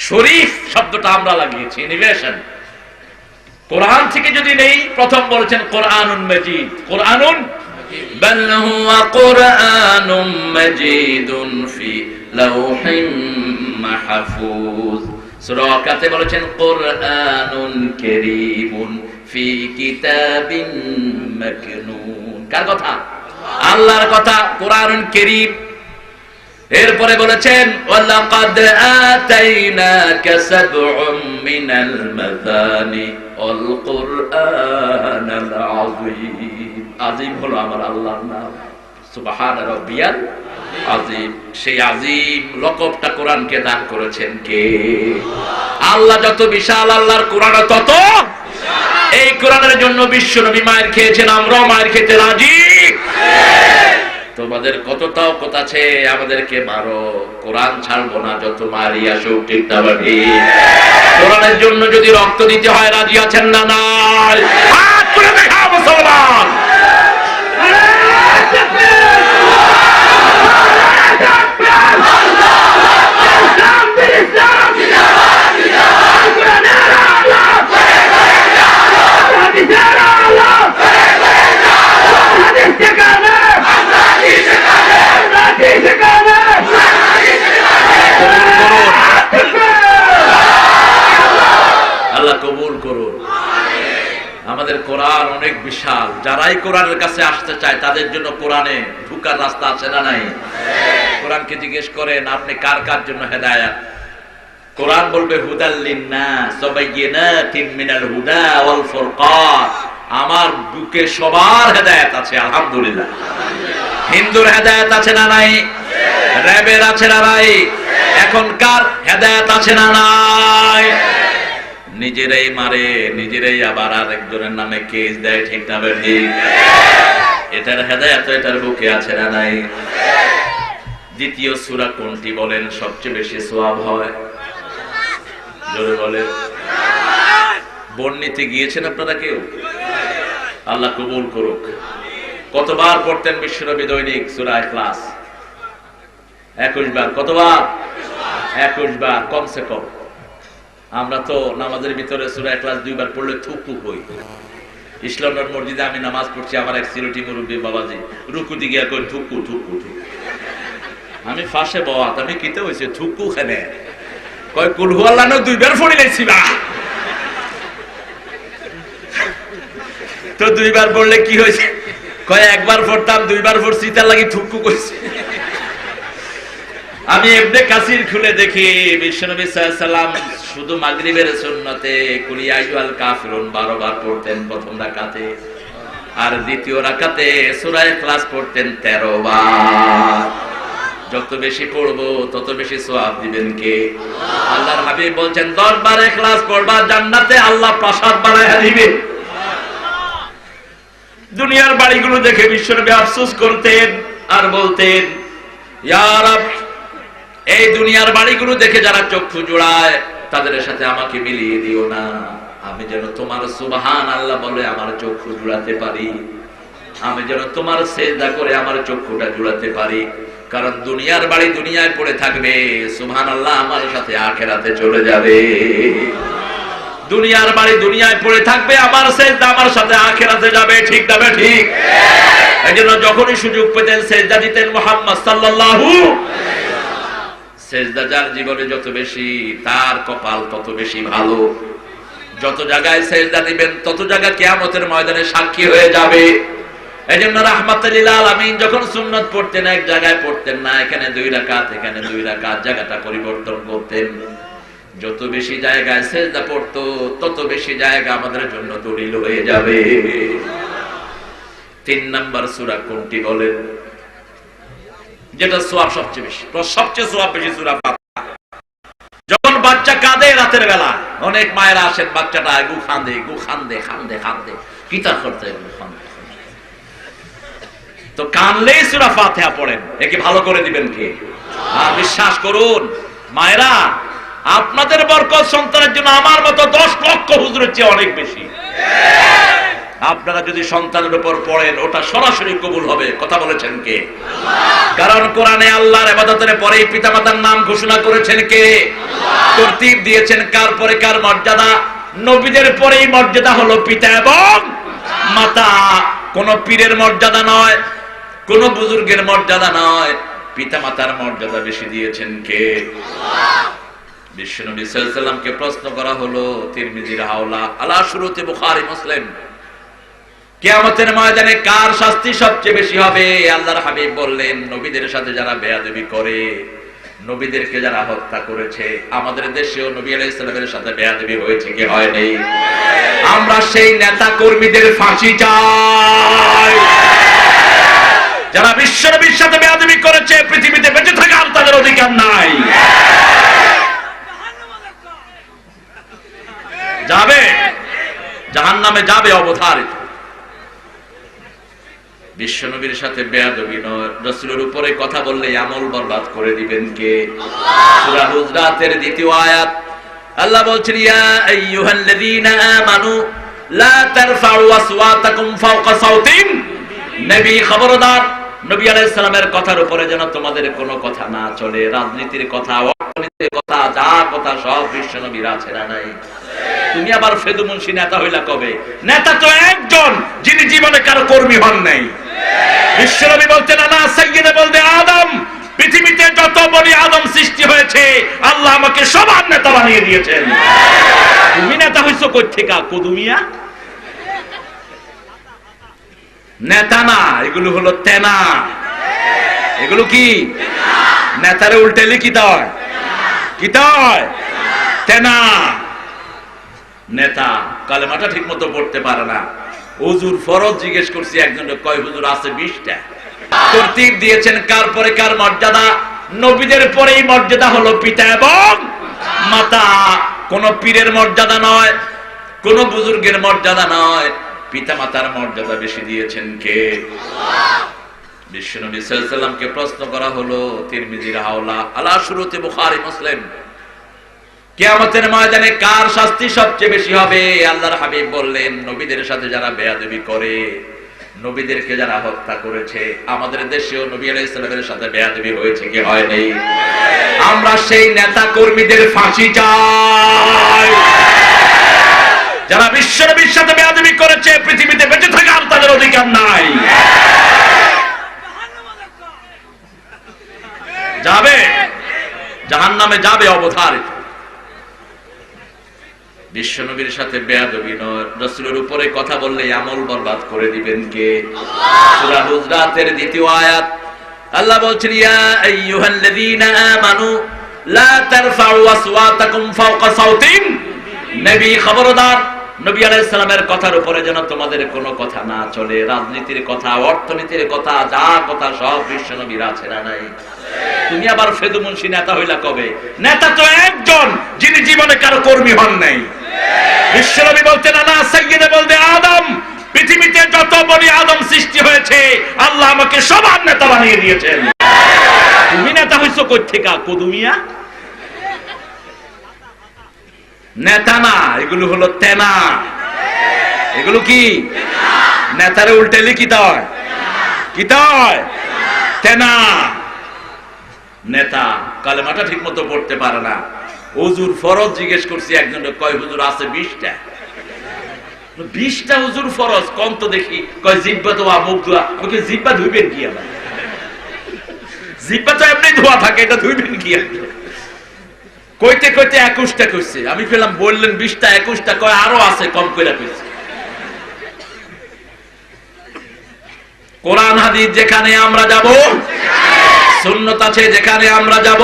শরীফ শব্দটা আমরা লাগিয়েছি, ইনোভেশন। কোরআন থেকে যদি নেই, প্রথম বলেছেন কোরআনুন মাজিদ, কোরআনুন বাল হুয়া কোরআনুম মাজিদুন ফি লাওহিম মাহফুজ। সূরা ওয়াকিয়াতে বলেছেন কোরআনুন কারীমুন ফি কিতাবিন মাকনুন। কার কথা? আল্লাহর কথা, কোরআনুল কারীম। এরপরে বলেছেন ওয়ালাকাদ আতাইনাকা সাবউম মিনাল মাযানি আল কুরআনাল আযীম। আযীম হলো আমার আল্লাহর নাম, সুবহান রাব্বিয়াল আযীম। সেই আযীম লকবটা কোরআনকে দান করেছেন কে? আল্লাহ। যত বিশাল আল্লাহর কোরআন তত এই কোরআনের জন্য বিশ্বনবী মায়ের খেয়েছেন, আমরাও মায়ের খেতে রাজি। তোমাদের কতটাও কথা আছে, আমাদেরকে মারো, কোরআন ছাড়বো না, যত মারি আসুক, ঠিক না ভাবি? কোরআনের জন্য যদি রক্ত দিতে হয় রাজি আছেন না? নাই? হাত তুলে দেখাও মুসলমান। আল্লাহ কবুল করুন। আমাদের কোরআন অনেক বিশাল, যারাই কোরআনের কাছে আসতে চায় তাদের জন্য কোরআনে ঢুকার রাস্তা আছে না নাই? কোরআনকে জিজ্ঞেস করেন আপনি কার কার জন্য হেদায়েত। কোরআন বলবে হুদাল লিন্নাস ওয়া বাইয়িনাতিন মিনাল হুদা ওয়াল ফুরকান। আমার বুকে সবার হেদায়েত আছে, আলহামদুলিল্লাহ। হিন্দুর হেদায়েত আছে না নাই? র‍্যাবের আছে না নাই? এখনকার হেদায়েত আছে না নাই? নিজেরাই মারে, নিজেরাই আবার আরেকজনের নামে কেস দেয়, ঠিক না ঠিক? এটার হেদায়েত এটার বুকে আছে না নাই? দ্বিতীয় সূরা কোনটি বলেন সবচেয়ে বেশি সওয়াব হয়? জোরে বলেন। বর্ণিতে গিয়েছেন আপনারা কেউ? আল্লাহ কবুল করুক। কতবার পড়তেন বিশ্বনবী দৈনিক সূরা ইখলাস? 21 বার। কতবার? 21 বার কমসে কম। আমরা তো নামাজের ভিতরে সূরা ইখলাস 2 বার পড়লে থুকু হই। ইসলামের মসজিদে আমি নামাজ পড়ছি, আমার এক সিলেটি মুরব্বী বাবাজি রুকুতে গিয়া কই থুকু থুকু থুকু। আমি ফাঁসে বাত, আমি কিতে হইছে থুকু খানে কয় কুল হু আল্লাহ 2 বার পড়ি লাইছি বা। তো 2 বার পড়লে কি হইছে? কয় একবার পড়তাম, 2 বার পড়ছি, তার লাগি থুকু কইছি। আমি ইবনে কাসির খুলে দেখি বিশ্বনবী সাল্লাল্লাহু আলাইহি সাল্লাম শুধু মাগরিবের সুন্নতে কুল ইয়া আইয়ুহাল কাফিরুন 12 বার পড়তেন প্রথম রাকাতে, আর দ্বিতীয় রাকাতে সূরা ইখলাস পড়তেন 13 বার। যত বেশি পড়বো তত বেশি সওয়াব দিবেন কে? আল্লাহর হাবিব বলছেন 10 বার ইখলাস পড়বা, জান্নাতে আল্লাহ প্রাসাদ বানায়া দিবে। দুনিয়ার বাড়িগুলো দেখে বিশ্বনবী আফসোস করতেন আর বলতেন ইয়া রাব এই দুনিয়ার বাড়িগুলো দেখে যারা চক্ষু জোড়ায় তাদের সাথে আমাকে মিলিয়ে দিও না, আমি যেন তোমার সুবহান আল্লাহ বলে আমার চক্ষু জোড়াতে পারি, আমি যেন তোমার সেজদা করে আমার চক্ষুটা জোড়াতে পারি। কারণ দুনিয়ার বাড়ি দুনিয়ায় পড়ে থাকবে, সুবহানাল্লাহ আমার সাথে আখিরাতে চলে যাবে। দুনিয়ার বাড়ি দুনিয়ায় পড়ে থাকবে, আমার সেজদা আমার সাথে আখিরাতে যাবে। ঠিক না ঠিক? এইজন্য যখনই সুযোগ পেতেন সেজদা দিতেন মুহাম্মদ সাল্লাল্লাহু। সেজদা যার জীবনে যত বেশি তার কপাল তত বেশি ভালো। যত জায়গায় সেজদা দিবেন তত জায়গা কিয়ামতের ময়দানে সাক্ষী হয়ে যাবে। এইজন্য রাহমাতুল লিল আলামিন যখন সুন্নাত পড়তেন এক জায়গায় পড়তেন না, এখানে 2 রাকাত এখানে 2 রাকাত, জায়গাটা পরিবর্তন করতেন। যত বেশি জায়গায় সেজদা পড়তো তত বেশি জায়গা আমাদের জন্য দলিল হয়ে যাবে। 3 নাম্বার সূরা কোনটি বলেন? যেটা সওয়াব সবচেয়ে বেশি, সবচেয়ে সওয়াব বেশি সূরা ফাতিহা। যখন বাচ্চা কাঁদে রাতের বেলা, অনেক মায়েরা আসেন বাচ্চাটা গু কাঁদে কাঁদে কিতা করতে তো কানলেই সূরা ফাতিহা পড়েন, একে ভালো করে দিবেন কে? আর বিশ্বাস করুন মায়েরা, আপনাদের বরকত সন্তানের জন্য আমার মতো 10 লক্ষ হুজুরের চেয়ে অনেক বেশি। আপনারা যদি সন্তানের উপর পড়েন ওটা সরাসরি কবুল হবে। কথা বলেছেন কে? কারণ কোরআনে আল্লাহর ইবাদতের পরেই পিতামাতার নাম ঘোষণা করেছেন কে? তরতিব দিয়েছেন কার পরে কার মর্যাদা। নবীদের পরেই মর্যাদা হলো পিতা এবং মাতা। কোন পীরের মর্যাদা নয়, কোন বুজুর্গের মর্যাদা নয়, পিতামাতার মর্যাদা বেশি দিয়েছেন কে? বিশ্বনবী সাল্লাল্লাহু আলাইহি ওয়াসাল্লামকে প্রশ্ন করা হলো তিরমিজির হাওলা আলা শুরুতে বুখারী মুসলিম, কিয়ামতের ময়দানে কার শাস্তি সবচেয়ে বেশি হবে? আল্লাহর হাবিব বললেন নবীদের সাথে যারা বেয়াদবি করে, নবীদেরকে যারা হত্যা করেছে। আমাদের দেশেও নবী আলাইহিস সালামের সাথে বেয়াদবি হয়েছে কি হয়নি? আমরা সেই নেতা কর্মীদের ফাঁসি চাই যারা বিশ্বনবীর সাথে বেয়াদবি করেছে। পৃথিবীতে বেঁচে থাকার তাদের অধিকার নাই। যাবে জাহান্নামে যাবে অবধারিত। বিশ্বনবীর সাথে বেয়াদবি নয়, রাসূলের উপরে কথা বললে আমল বরবাদ করে দিবেন কে? সূরা হুজরাতের 2য় আয়াত আল্লাহ বলছেন ইয়া আইয়ুহাল্লাযীনা আমানু লা তারফাউ আসওয়াতাকুম ফাওকা সাওতিন নবী। খবরদার, নবী আলাইহিস সালামের কথার উপরে যেন তোমাদের কোনো কথা না চলে। রাজনীতির কথা, অর্থনীতির কথা, যা কথা সব বিশ্বনবীর আছে না নাই? তুমি আবার ফেদু মুন্সি নেতা হইলা কবে? নেতা তো একজন যিনি জীবনে কারো কর্মী হন নাই। বিশ্বনবী বলতেন আনা সাইয়্যিদে বলতে আদম, পৃথিবীতে যত বনি আদম সৃষ্টি হয়েছে আল্লাহ আমাকে সবার নেতা বানিয়ে দিয়েছেন। তুমি নেতা হইছো কই থেকে? কদুমিয়া নেতা না, এগুলো হলো তেনা। এগুলো কি? নেতারে উল্টেলে কি হয়? কি হয়? তেনা। নেতা কালেমাটা ঠিক মতো পড়তে পারে না। হুজুর ফরজ জিজ্ঞেস করছি একজনের, কয় হুজুর আছে 20টা। তরতিব দিয়েছেন কার পরে কার মর্যাদা। নবীদের পরেই মর্যাদা হলো পিতা এবং মাতা। কোন পীরের মর্যাদা নয়, কোন বুজুর্গের মর্যাদা নয়, পিতা মাতার মর্যাদা বেশি দিয়েছেন কে? বিশ্বনবী সাল্লাল্লাহু আলাইহি ওয়াসাল্লামকে প্রশ্ন করা হলো তিরমিজির হাওলা আলা শুরুতে বুখারী মুসলিম, কিয়ামতের ময়দানে কার শাস্তি সবচেয়ে বেশি হবে? আল্লাহর হাবিব বললেন নবীদের সাথে যারা বেয়াদবি করে, নবীদেরকে যারা হত্যা করেছে। আমাদের দেশেও নবী আলাইহিস সালামের সাথে বেয়াদবি হয়েছে কি হয়নি? আমরা সেই নেতা কর্মীদের ফাঁসি চাই যারা বিশ্বনবীর সাথে বেয়াদবি করেছে। পৃথিবীতে বেঁচে থাকার তাদের অধিকার নাই। যাবে জাহান্নামে যাবে অবধারিত। বিশ্বনবীর সাথে বেয়াদবি নয়, রাসূলের উপরে কথা বললে আমল বরবাদ করে দিবেন কে? সূরা হুজরাতের 2য় আয়াত আল্লাহ বলছেন ইয়া আইয়ুহাল্লাযীনা আমানু লা তারফাউ আসওয়াতাকুম ফাওকা সাওতিন নবী। খবরদার, নবী আলাইহিস সালামের কথার উপরে যেন তোমাদের কোনো কথা না চলে। রাজনীতির কথা, অর্থনীতির কথা, যা কথা সব বিশ্বনবীর আছে না নাই? তুমি আবার ফেদু মুন্সি নেতা হইলা কবে? নেতা তো একজন যিনি জীবনে কারো কর্মী হন নাই। বিশ্বনবী বলতেন আনা সাইয়্যিদে বলতে আদম, পৃথিবীতে যত বনি আদম সৃষ্টি হয়েছে আল্লাহ আমাকে সবার নেতা বানিয়ে দিয়েছেন। তুমি নেতা হইছো হইছো কই থেকে কদুমিয়া? নেতা না, এগুলো হলো তেনা। এগুলো কি? নেতারে উল্টাইলে কি হয়? কি হয়? তেনা। নেতা কালেমাটা ঠিক মতো পড়তে পারে না। হুজুর ফরজ জিজ্ঞেস করছি একজন, কয় হুজুর আছে 20টা। 20টা হুজুর ফরজ কম তো দেখি। কয় জিব্বা তো মুখ ধোয়া। ওকে জিব্বা ধুইবেন কি? আবার জিব্বা তো এমনি ধোয়া থাকে, এটা ধুইবেন কি? কইতে কইতে 21টা কইছে। আমি পেলাম বললেন 20টা 21টা, কয় আরো আছে কম কইরা কইছে। কোরআন হাদিস যেখানে আমরা যাব, সুন্নাত আছে যেখানে আমরা যাব,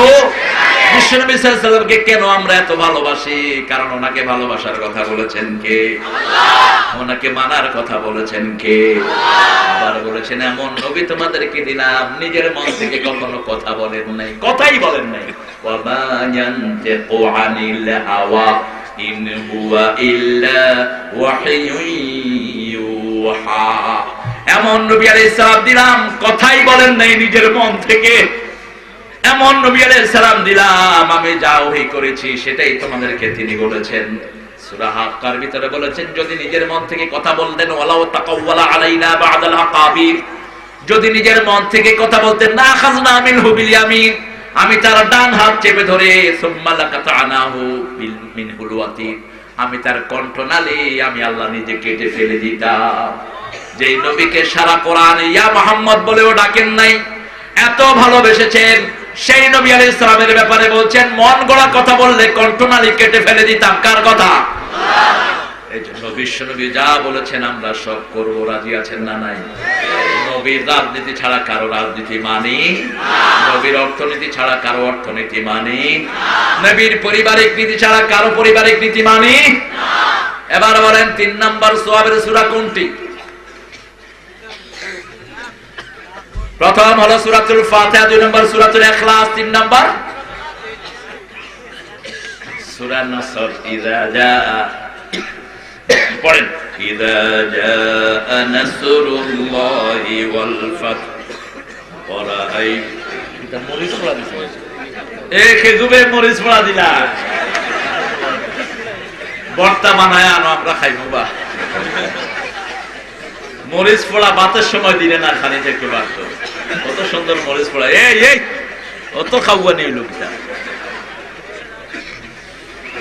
বিশ্বনবী সাল্লাল্লাহু আলাইহি ওয়াসাল্লামকে কেন আমরা এত ভালোবাসি? কারণ ওনাকে ভালোবাসার কথা বলেছেন কে? আল্লাহ। ওনাকে মানার কথা বলেছেন কে? আল্লাহ। আবার বলেছেন এমন নবী তোমাদেরকে দিলাম নিজের মন থেকে কখনো কথা বলেন নাই, কথাই বলেন নাই। ওয়া মা ইয়ানতিকু আনিল হাওয়া ইন হুয়া ইল্লা ওয়াহয়ুন ইউহা। এমন নবী আলাইহিস সালাম দিলাম কথাই বলেন নাই নিজের মন থেকে। এমন নবী আলাইহিস সালাম দিলাম আমি যা ওহী করেছি সেটাই তোমাদেরকে তিনি বলেছেন। সূরা হাক্কার ভিতরে বলেছেন যদি নিজের মন থেকে কথা বলতেন, ওয়ালাউ তাকাওয়ালা আলাইনা বা'দাল আকাবির, যদি নিজের মন থেকে কথা বলতেন, না খাজনা মিনহু বিল ইয়ামিন, আমি তার ডান হাত চেপে ধরে সুম্মা লাকাতানাহু বিল মিনহুল ওয়াতির, আমি তার কণ্ঠনালী আমি আল্লাহ নিজে কেটে ফেলে দিতাম। যেই নবীকে সারা কোরআনে ইয়া মুহাম্মদ বলেও ডাকেন নাই, এত ভালোবেসেছেন, সেই নবী আলাইহিস সালামের ব্যাপারে বলছেন মন গড়া কথা বললে কণ্ঠনালী কেটে ফেলে দিতাম। কার কথা? আল্লাহ। এইজন্য বিশ্বনবী যা বলেছেন আমরা সব করব। রাজি আছেন না নাই? নবীর রাজনীতি ছাড়া কারো রাজনীতি মানি না, নবীর অর্থনীতি ছাড়া কারো অর্থনীতি মানি না, নবীর পারিবারিক নীতি ছাড়া কারো পারিবারিক নীতি মানি না। এবার বলেন 3 নাম্বার সওয়াবের সূরা কোনটি? প্রথম হলো সূরাতুল ফাতিহা, 2 নম্বর সূরাতুল ইখলাস, 3 নম্বর সূরা নাসর। ইযা জাআ, পড়েন ইযা জাআ নাসরুল্লাহি ওয়াল ফাত ওয়া রাআই। এটা মরিচ পড়া দিছে, এ খেজুবে মরিচ পড়া দিলা, বর্তা বানায় আনো আমরা খাইবো। বা মরিচ পোড়া ভাতের সময় দিলে না খালি থেকে বাড়ত, কত সুন্দর মরিচ পোড়া। এই অত খাওয়া নেই লোকটা।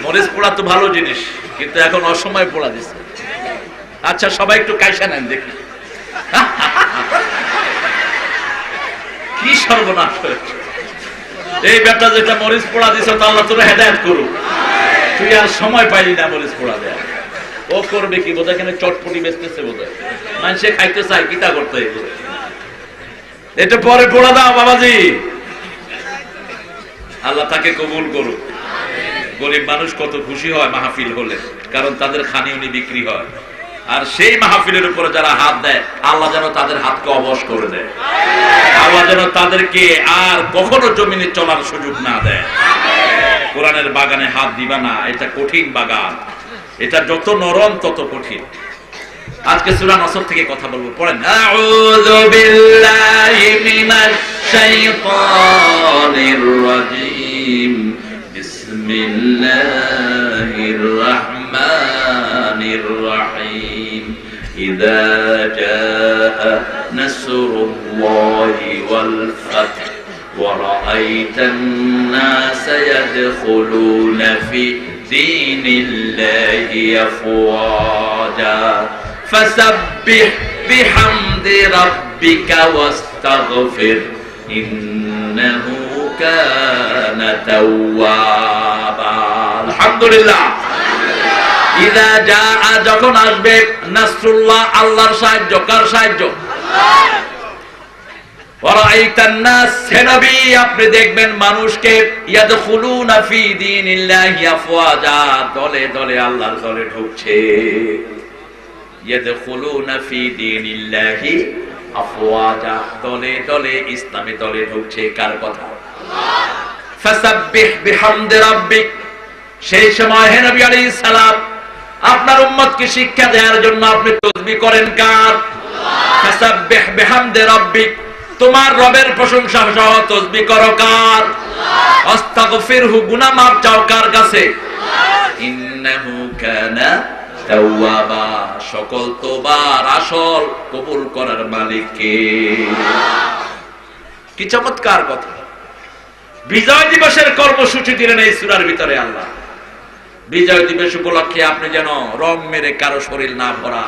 মরিচ পোড়া তো ভালো জিনিস, কিন্তু এখন অসময় পোড়া দিচ্ছে। আচ্ছা সবাই একটু কাইসা নেন দেখি, কি সর্বনাশ হয়েছে। এই ব্যাপারটা যেটা মরিচ পোড়া দিছে তো আল্লাহ তোরা হেদায়েত করুক। তুই আর সময় পাইলি না মরিচ পোড়া দেয়া। ও করবে কি বোধহয়, এখানে চটপটি বেচতেছে বোধহয়, মানুষে খাইতে চায়, কিতা করতে এটা পরে পোড়া দাও বাবাজি। আল্লাহ তাকে কবুল করুক। গরিব মানুষ কত খুশি হয় মাহফিল হলে, কারণ তাদের খানিউনি বিক্রি হয়। আর সেই মাহফিলের উপরে যারা হাত দেয় আল্লাহ যেন তাদের হাতকে অবশ করে দেয়, আল্লাহ যেন তাদেরকে আর কখনো জমিনে চলার সুযোগ না দেয়। কোরআনের বাগানে হাত দিবা না, এটা কঠিন বাগান, এটা যত নরম তত কঠিন। আজকে সূরা নাসর থেকে কথা বলবো, পড়েন আউযু বিল্লাহি মিনাশ শাইতানির রাজীম বিসমিল্লাহির রাহমানির রাহিম ইযা জাআ নাসরুল্লাহি ওয়াল ফাত ওয়া রাআইতান নাসা ইয়াদখুলুনা ফি দীনিল্লাহি আফওয়াজা فسبح بحمد ربك واستغفر إنه كان توابا الحمد لله إذا جاء যখন আসবে নাসরুল্লাহ আল্লাহর সাহায্য কার সাহায্য ওয়ারাইতান নাস হে নবী আপনি দেখবেন মানুষকে ইয়াদখুলুনা ফি দীনিল্লাহি আফওয়াজা দলে দলে আল্লাহর দলে ঢুকছে ইয়াদখুলুনা ফি দীনিল্লাহি আফওয়াজা দলে দলে ইসলামে দলে ঢুকছে কার কথা আল্লাহ ফাসাব্বিহ বিহামদি রাব্বিক সেই সময় হে নবী আলাইহিস সালাম আপনার উম্মতকে শিক্ষা দেওয়ার জন্য আপনি তাসবিহ করেন কার আল্লাহ ফাসাব্বিহ বিহামদি রাব্বিক তোমার রবের প্রশংসা সহ তাসবিহ করো কার? আস্তাগফিরহু, গুনাহ মাফ চাও কার কাছে? ইন্নাহু কানা তাওয়াবা, সকল তওবার আসল কবুল করার মালিক কে? কি চমৎকার কথা! বিজয় দিবসের কর্মসূচি দিলেন এই সূরার ভিতরে আল্লাহ। বিজয় দিবস উপলক্ষে আপনি যেন রং মেরে কারো শরীর না ভরা,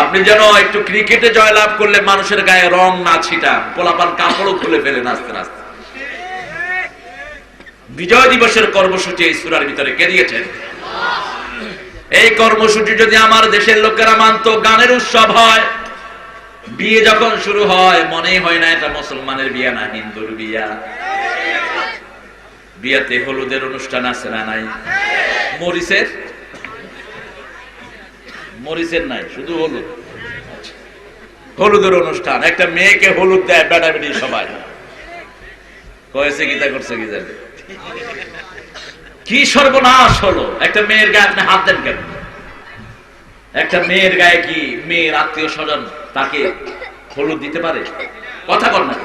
আপনি যেন একটু ক্রিকেটে জয়লাভ করলে মানুষের গায়ে রং না ছিটান, পোলাপান কাপড়ও খুলে ফেলে নাচতে নাচতে। বিজয় দিবসের কর্মসূচি এই সূরার ভিতরে কে দিয়েছেন? এই কর্মসূচি যদি আমার দেশের লোকেরা মানত, গানের উৎসব হয়, বিয়ে যখন শুরু হয় মনে হয় না এটা মুসলমানের বিয়ে না হিন্দুর বিয়া। বিয়াতে হলুদের অনুষ্ঠান আছে না নাই? মরিচের নাই, শুধু হলুদ। হলুদের অনুষ্ঠান, একটা মেয়েকে হলুদ দেয় বেটা বেটি সবাই। কয়েছে গীতা করছে কি জানে কি সর্বনাশ হলো! একটা মেয়ের গায়ে আপনি হাত দেন কেন? একটা মেয়ের গায়ে কি মেয়ের আত্মীয় স্বজন তাকে হলুদ দিতে পারে? কথা কর না,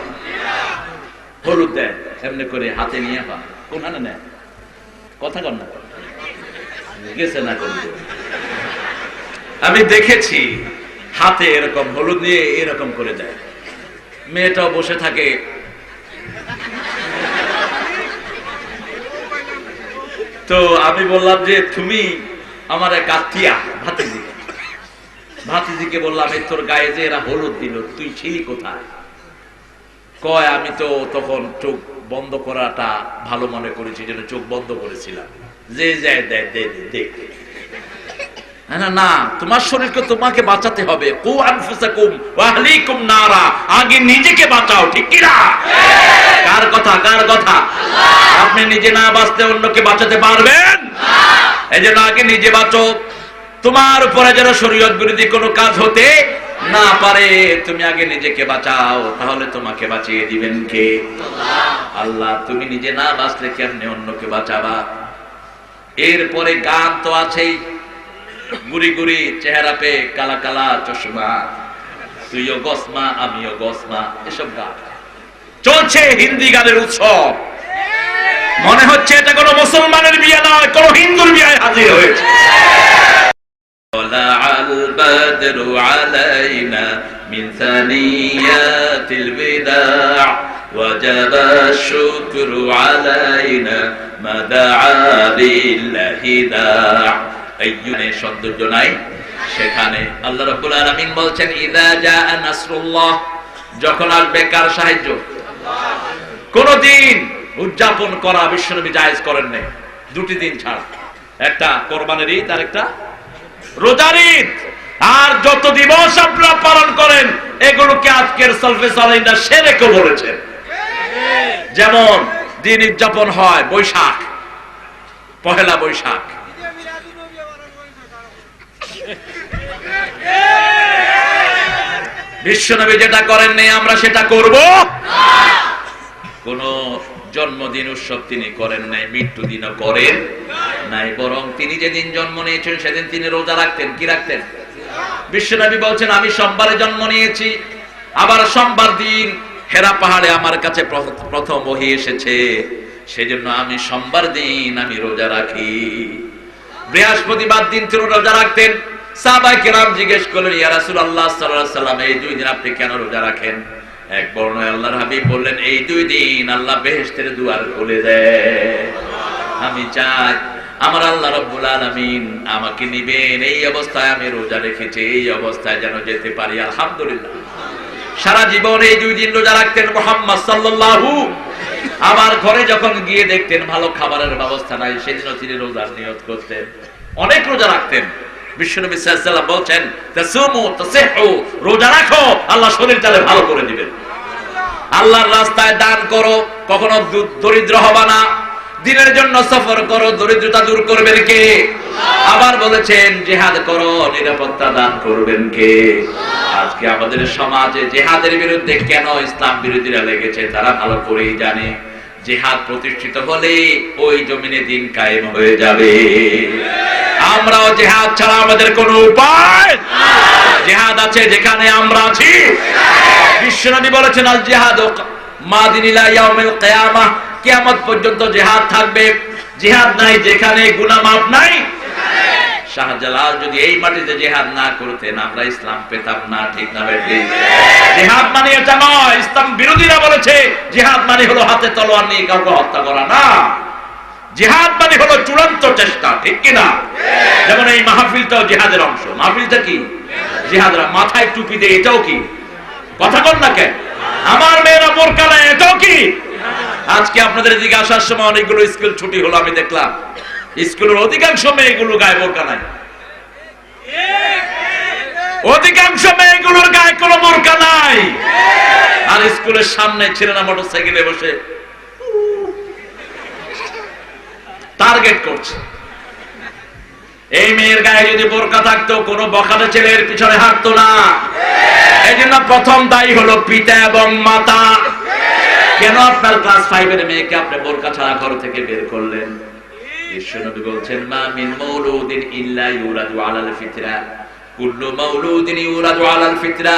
হলুদ দেয় এমনি করে হাতে নিয়ে কোনখানে নেয়? কথা কর না, গেছে না কোন? আমি দেখেছি হাতে এরকম হলুদ নিয়ে এরকম করে দেয়, মেয়েটাও বসে থাকে। তো আমি বললাম যে তুমি আমার এক আত্মীয়া ভাতিজিকে বললাম, তোর গায়ে যে এরা হলুদ দিল, তুই ছিলি কোথায়? কয় আমি তো তখন চোখ বন্ধ করাটা ভালো মনে করেছি, যেন চোখ বন্ধ করেছিলাম, যে যায় দেখ দেখ। না, তোমার শরীরকে তোমাকে বাঁচাতে হবে। কু আনফুসাকুম ওয়া আহলিকুম নারা, আগে নিজেকে বাঁচাও, ঠিক কি না? কার কথা? আপনি নিজে না বাঁচতে অন্যকে বাঁচাতে পারবেন? এজন্য আগে নিজে বাঁচো। তোমার উপরে যেন শরীয়ত বিরোধী কোনো কাজ হতে না পারে, তুমি আগে নিজেকে বাঁচাও, তাহলে তোমাকে বাঁচিয়ে দিবেন কে? আল্লাহ। তুমি নিজে না বাঁচলে কেমনে অন্যকে বাঁচাবা? এরপরে গান তো আছেই, গুড়ি গুড়ি চেহারা পে কালা কালা চশমা, তুইও গসমা আমিও গসমা, এসব গান চলছে। হিন্দি গানের উৎসব, মনে হচ্ছে এটা কোনো মুসলমানের বিয়ে নয়, কোনো হিন্দুর বিয়ে হাজির হয়েছে। طلع البدر علينا من ثنيات الوداع وجب الشكر علينا ما دعا لله داع। আইয়ুনে সৌন্দর্য নাই সেখানে আল্লাহ রাব্বুল আলামিন বলছেন, ইযা জাআ নাসরুল্লাহ, যখন আসবে কার সাহায্য? কোন দিন উদযাপন করা বিশ্বনবী জায়েজ করেন নাই, দুটি দিন ছাড়া, একটা কোরবানির ঈদ আর একটা রোজার ঈদ। আর যত দিবস আপনারা পালন করেন এগুলোকে আজকের সালফে সালেহিনরা শিরকও বলেছেন। যেমন দিন উদযাপন হয় বৈশাখ, পহেলা বৈশাখ, বিশ্বনবী যেটা করেন নাই আমরা সেটা করব না। কোন জন্মদিন উৎসব তিনি করেন নাই, মৃত্যু দিনও করেন নাই, বরং তিনি যেদিন জন্ম নিয়েছেন সেদিন তিনি রোজা রাখতেন। কি রাখতেন? বিশ্বনবী বলছেন, আমি সোমবারে জন্ম নিয়েছি, আবার সোমবার দিন হেরা পাহাড়ে আমার কাছে প্রথম ওহী এসেছে, সেজন্য আমি সোমবার দিন আমি রোজা রাখি। বৃহস্পতিবার দিন তিনি রোজা রাখতেন। সাহাবায়ে কেরাম জিজ্ঞেস করলেন, ইয়া রাসূলুল্লাহ সাল্লাল্লাহু আলাইহি ওয়াসাল্লাম, এই দুই দিন আপনি কেন রোজা রাখেন? এক বর্ণনায় আল্লাহর হাবিব বললেন, এই দুই দিন আল্লাহ বেহেশতের দুয়ার খুলে দেয়। আমি চাই আমার আল্লাহ রাব্বুল আলামিন আমাকে নিবেন, এই অবস্থায় আমি রোজা রেখেছি, এই অবস্থায় যেন যেতে পারি। আলহামদুলিল্লাহ। সারা জীবন এই দুই দিন রোজা রাখতেন মুহাম্মদ সাল্লাল্লাহু। আবার ঘরে যখন গিয়ে দেখতেন ভালো খাবারের ব্যবস্থা নাই, সেদিনও তিনি রোজার নিয়ত করতেন, অনেক রোজা রাখতেন। বিশ্বনবী সাল্লাল্লাহু আলাইহি ওয়াসাল্লাম বলছেন, তাসুমু তাসিহু, রোজা রাখো আল্লাহ শরীরটাকে ভালো করে দিবেন। আল্লাহর রাস্তায় দান করো, কখনো দরিদ্র হবা না। দিনের জন্য সফর করো, দরিদ্রতা দূর করবেন কে? আবার বলেছেন জিহাদ করো, নিরাপত্তা দান করবেন কে? আজকে আমাদের সমাজে জিহাদের বিরুদ্ধে কেন ইসলাম বিরোধীরা লেগেছে তারা ভালো করেই জানে। জিহাদ প্রতিষ্ঠিত হলে ওই জমিনে দিন কায়েম হয়ে যাবে। আমরাও জিহাদ ছাড়া আমাদের কোনো উপায়? জিহাদ আছে যেখানে আমরা আছি। বিশ্বনবী বলেছেন আল জিহাদ মাদিন ইলা ইয়াউমিল কিয়ামাহ, কিয়ামত পর্যন্ত জিহাদ থাকবে। জিহাদ নাই যেখানে গুনাহ মাফ নাই। শাহজালাল যদি এই মাটিতে জিহাদ না করতেন আমরা ইসলাম পেতাম না, ঠিক না বেঠিক? জিহাদ মানে এটা নয়, ইসলাম বিরোধীরা বলেছে জিহাদ মানে হলো হাতে তলোয়ার নিয়ে কাউকে হত্যা করা না। জিহাদ মানে হলো চূড়ান্ত চেষ্টা, ঠিক কি না? যেমন এই মাহফিলটাও জিহাদের অংশ। মাহফিলটা কি? জিহাদের। মাথায় টুপি দিয়ে এটাও কি? কথা বল না কেন? আমার মেয়েরা বোরকা নাই, এটাও কি? আজকে আপনাদের এদিকে আসার সময় অনেকগুলো স্কুল ছুটি হলো, আমি দেখলাম স্কুলের অধিকাংশ মেয়েগুলো গায়ে বোরকা নাই। অধিকাংশ মেয়েগুলোর গায়ে কোনো বোরকা নাই। আর স্কুলের সামনে ছেলেরা মোটরসাইকেলে বসে টার্গেট করছে। এই মেয়ের গায়ে যদি বোরকা থাকতো কোনো বখাটে ছেলের পিছনে হাঁটতো না। এই জন্য প্রথম দায়ী হলো পিতা এবং মাতা। কেন আপনার ক্লাস 5 এর মেয়েকে আপনি বোরকা ছাড়া ঘর থেকে বের করলেন? বিশ্বনবী বলছেন মা মিন মাউলুদিন ইল্লা ইউরাদু আলাল ফিতরা, কুল্লু মাউলুদিন ইউরাদু আলাল ফিতরা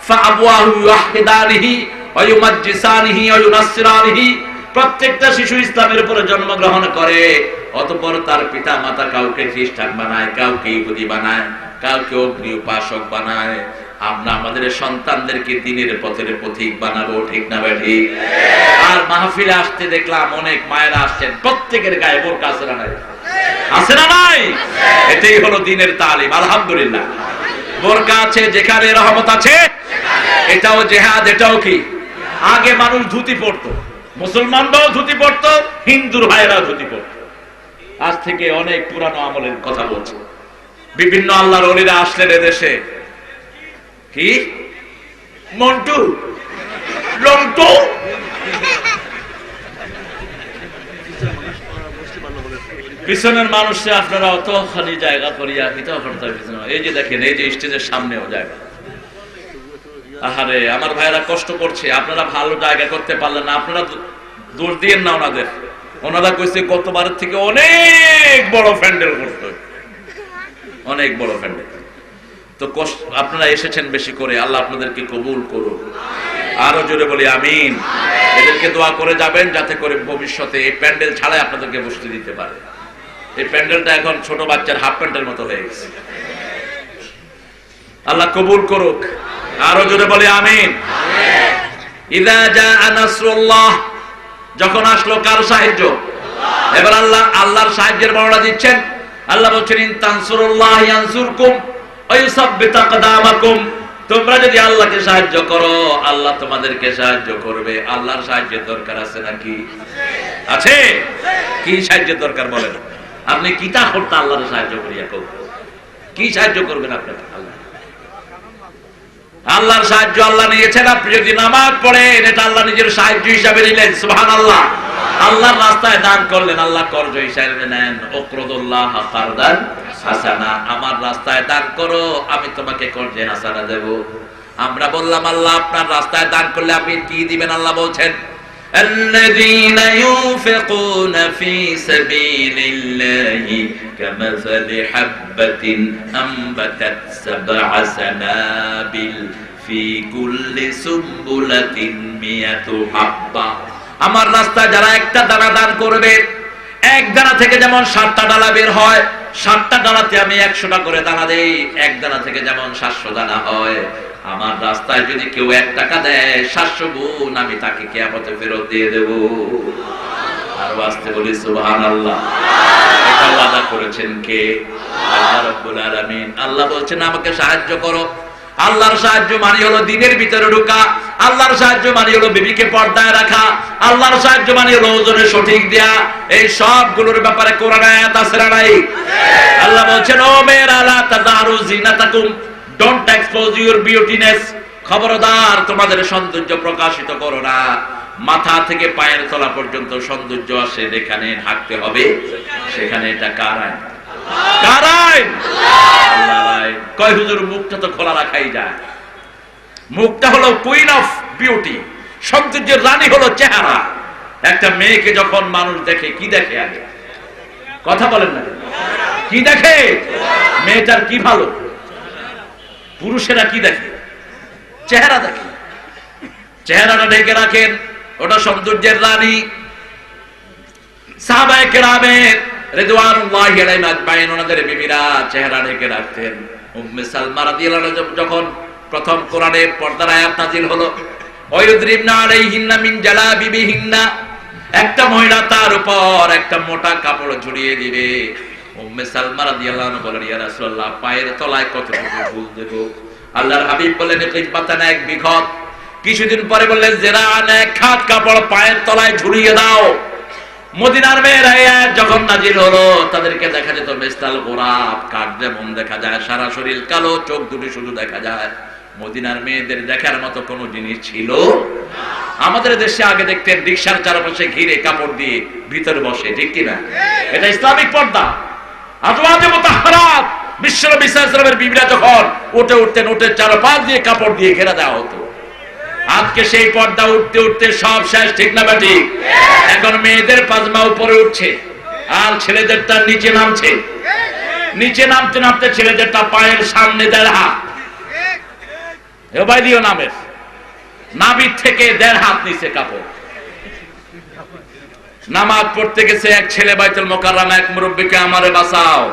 ফাআবওয়াহু ইউহিদানিহি ওয়া ইউমাজ্জিসানিহি ওয়া ইউনাসসিরানিহি। প্রত্যেকটা শিশু ইসলামের উপরে জন্মগ্রহণ করে, অতঃপর তার পিতা মাতা কাউকে খ্রিস্টান বানায়, কাউকে ইহুদি বানায়, কাউকে অগ্নি উপাসক বানায়। আমরা আমাদের সন্তানদেরকে দ্বীনের পথের পথিক বানাবো, ঠিক না বেঠিক? আর মাহফিলে আসতে দেখলাম অনেক মায়েরা আসছেন, প্রত্যেকের গায়ে বোরকা আছে না নাই? আছে না নাই? এটাই হলো দ্বীনের তালিম। আলহামদুলিল্লাহ, বোরকা আছে যেখানে রহমত আছে। এটাও জিহাদ, এটাও কি? আগে মানুষ ধুতি পরতো, মুসলমানরাও ধুতি পরতো, হিন্দুর ভাইয়েরাও ধুতি পরতো। আজ থেকে অনেক পুরানো আমলের কথা বলছে। বিভিন্ন আল্লাহর ওলিরা আসলেন এদেশে, কি মন্টু লন্টু পিছনের মানুষে আপনারা অত খালি জায়গা করিয়া এই যে দেখেন, এই যে স্টেজের সামনেও জায়গা। আহারে আমার ভাইরা কষ্ট করছে, আপনারা ভালো জায়গা করতে পারলেন না। আপনারা দোষ দিয়েন না ওনাদের। ওনারা কইছে গতবারের থেকে অনেক বড় প্যান্ডেল করতে, অনেক বড় প্যান্ডেল। তো আপনারা এসেছেন বেশি করে, আল্লাহ আপনাদেরকে কবুল করুন। আরো জোরে বলি আমিন। এদেরকে দোয়া করে যাবেন যাতে করে ভবিষ্যতে এই প্যান্ডেল ছাড়াই আপনাদেরকে বসতে দিতে পারে। এই প্যান্ডেলটা এখন ছোট বাচ্চার হাফ প্যান্টের মতো হয়ে গেছে। আল্লাহ কবুল করুক। আরো জোরে বলি আমিন। ইযা জাআ নাসরুল্লাহ, যখন আসলো কার সাহায্য? এবার আল্লাহর সাহায্যের বর্ণনা দিচ্ছেন। আল্লাহ বলছেন ইন তানসুরুল্লাহ ইয়ানসুরকুম ওয়া ইউসাব্বিত আকদামাকুম। তোমরা যদি আল্লাহকে সাহায্য করো আল্লাহ তোমাদেরকে সাহায্য করবে। আল্লাহর সাহায্যের দরকার আছে নাকি? আছে। কি সাহায্যের দরকার বলেন? আপনি কিতা করতে আল্লাহর সাহায্য করিয়া কি সাহায্য করবেন? আপনাকে আল্লাহর সাহায্য আল্লাহ নিয়েছেন। আপনি যদি নামাজ পড়েন এটা আল্লাহ নিজের সাহায্য হিসাবে নিলেন, সুবহানাল্লাহ। আল্লাহর রাস্তায় দান করলেন, আল্লাহ কর্জ হিসাবে নেন। ওকরদুল্লাহ কারদান হাসানা, আমার রাস্তায় দান করো আমি তোমাকে কর্জে হাসানা দেব। আমরা বললাম আল্লাহ আপনার রাস্তায় দান করলে আপনি কি দিবেন? আল্লাহ বলছেন الذين ينفقون في سبيل الله كمثل حبة أنبتت 7 سنابل في كل سنبلة 100 حبة। আমার রাস্তায় যারা একটা দানা দান করবে, এক দানা থেকে যেমন 7টা ডালা বের হয়, 7টা ডালাতে আমি 100টা করে দানা দেই। এক দানা থেকে যেমন 700 দানা হয়, আমার রাস্তায় যদি কেউ 1 টাকা দেয় 700 গুণ আমি তাকে কিয়ামতে ফেরত দিয়ে দেব। আর আসতে বলি সুবহানাল্লাহ। এটা ওয়াদা করেছেন কে? আল্লাহ রাব্বুল আলামিন। আল্লাহ বলছেন আমাকে সাহায্য করো। আল্লাহর সাহায্য মানে হলো দ্বীনের ভিতরে ঢোকা। আল্লাহর সাহায্য মানে হলো বিবিকে পর্দায় রাখা। আল্লাহর সাহায্য মানে হলো ওজনে সঠিক দেয়া। এই সবগুলোর ব্যাপারে কোরআন আয়াত আছে না নাই? আল্লাহ বলছেন ও মেয়েরা লা তাযারু জিনাতাকুম, ডোন্ট এক্সপোজ ইউর বিউটিনেস। খবরদার তোমাদের সৌন্দর্য প্রকাশিত করো না। মাথা থেকে পায়ের তলা পর্যন্ত সৌন্দর্য আসে, যেখানে ঢাকতে হবে সেখানে এটা কার আইন? কার আইন? আল্লাহর আইন। কয় হুজুর মুখটা তো খোলা রাখাই যায়। মুখটা হলো কুইন অফ বিউটি, সৌন্দর্যের রানী হলো চেহারা। একটা মেয়েকে যখন মানুষ দেখে কি দেখে? আগে কথা বলেন না, কি দেখে? মেয়েটার কি ভালো? পুরুষেরা কি দেখে? চেহারা দেখে। চেহারাটা ঢেকে রাখেন, ওটা সৌন্দর্যের রানী। সাহাবায়ে কেরামের রিদওয়ানুল্লাহি আলাইহিম আজমাইন ওনাদের বিবিরা চেহারা ঢেকে রাখতেন। উম্মে সালমা রাদিয়াল্লাহু আনহা যখন প্রথম কোরআনে পর্দার আয়াত নাযিল হলো, ওয়ায়ুদরিবনা আলাইহিন্না মিন জালাবিবিহিন্না, একটা মহিলা তার উপর একটা মোটা কাপড় ঝুলিয়ে দিবে। উম্মে সালমা রাদিয়াল্লাহু আনহা বলেন, ইয়া রাসূলুল্লাহ, পায়ের তলায় কতটুকু ফুল দেব? আল্লাহর হাবিব বললেন, কিবাতানা, এক বিঘত। কিছুদিন পরে বললেন, জিরাআন, এক খাট কাপড় পায়ের তলায় ঝুলিয়ে দাও। মদিনার মেয়েরা যখন নাজিল হলো, তাদেরকে দেখা যেত মেস্তাল গোলাপ, কাঠ যেমন দেখা যায়, সারা শরীর কালো, চোখ দুটি শুধু দেখা যায়। মদিনার মেয়েদের দেখার মতো কোনো জিনিস ছিল? আমাদের দেশে আগে দেখতেন রিকশার চারপাশে ঘিরে কাপড় দিয়ে ভিতরে বসে, ঠিক কিনা? এটা ইসলামিক পর্দা। আজওয়াজে মুতাহহারাত, বিশ্বনবী সাল্লাল্লাহু আলাইহি ওয়াসাল্লামের বিবিরা যখন উঠে উঠতেন, উঠে চারপাশ দিয়ে কাপড় দিয়ে ঘেরা দেওয়া হতো। আজকে সেই পর্দা উঠতে উঠতে সব শেষ, ঠিক না বেটি? এখন মেয়েদের পাজমা উপরে উঠছে আর ছেলেদেরটা নিচে নামছে। নিচে নামতে নামতে ছেলেদেরটা পায়ের সামনে 1.5 হাত, ওবাইদিও নামের নাভির থেকে 1.5 হাত নিচে কাপড়। নামাজ পড়তে গেছে এক ছেলে বাইতুল মুকাররমা, এক মুরব্বিকে, আমারে বাঁচাও।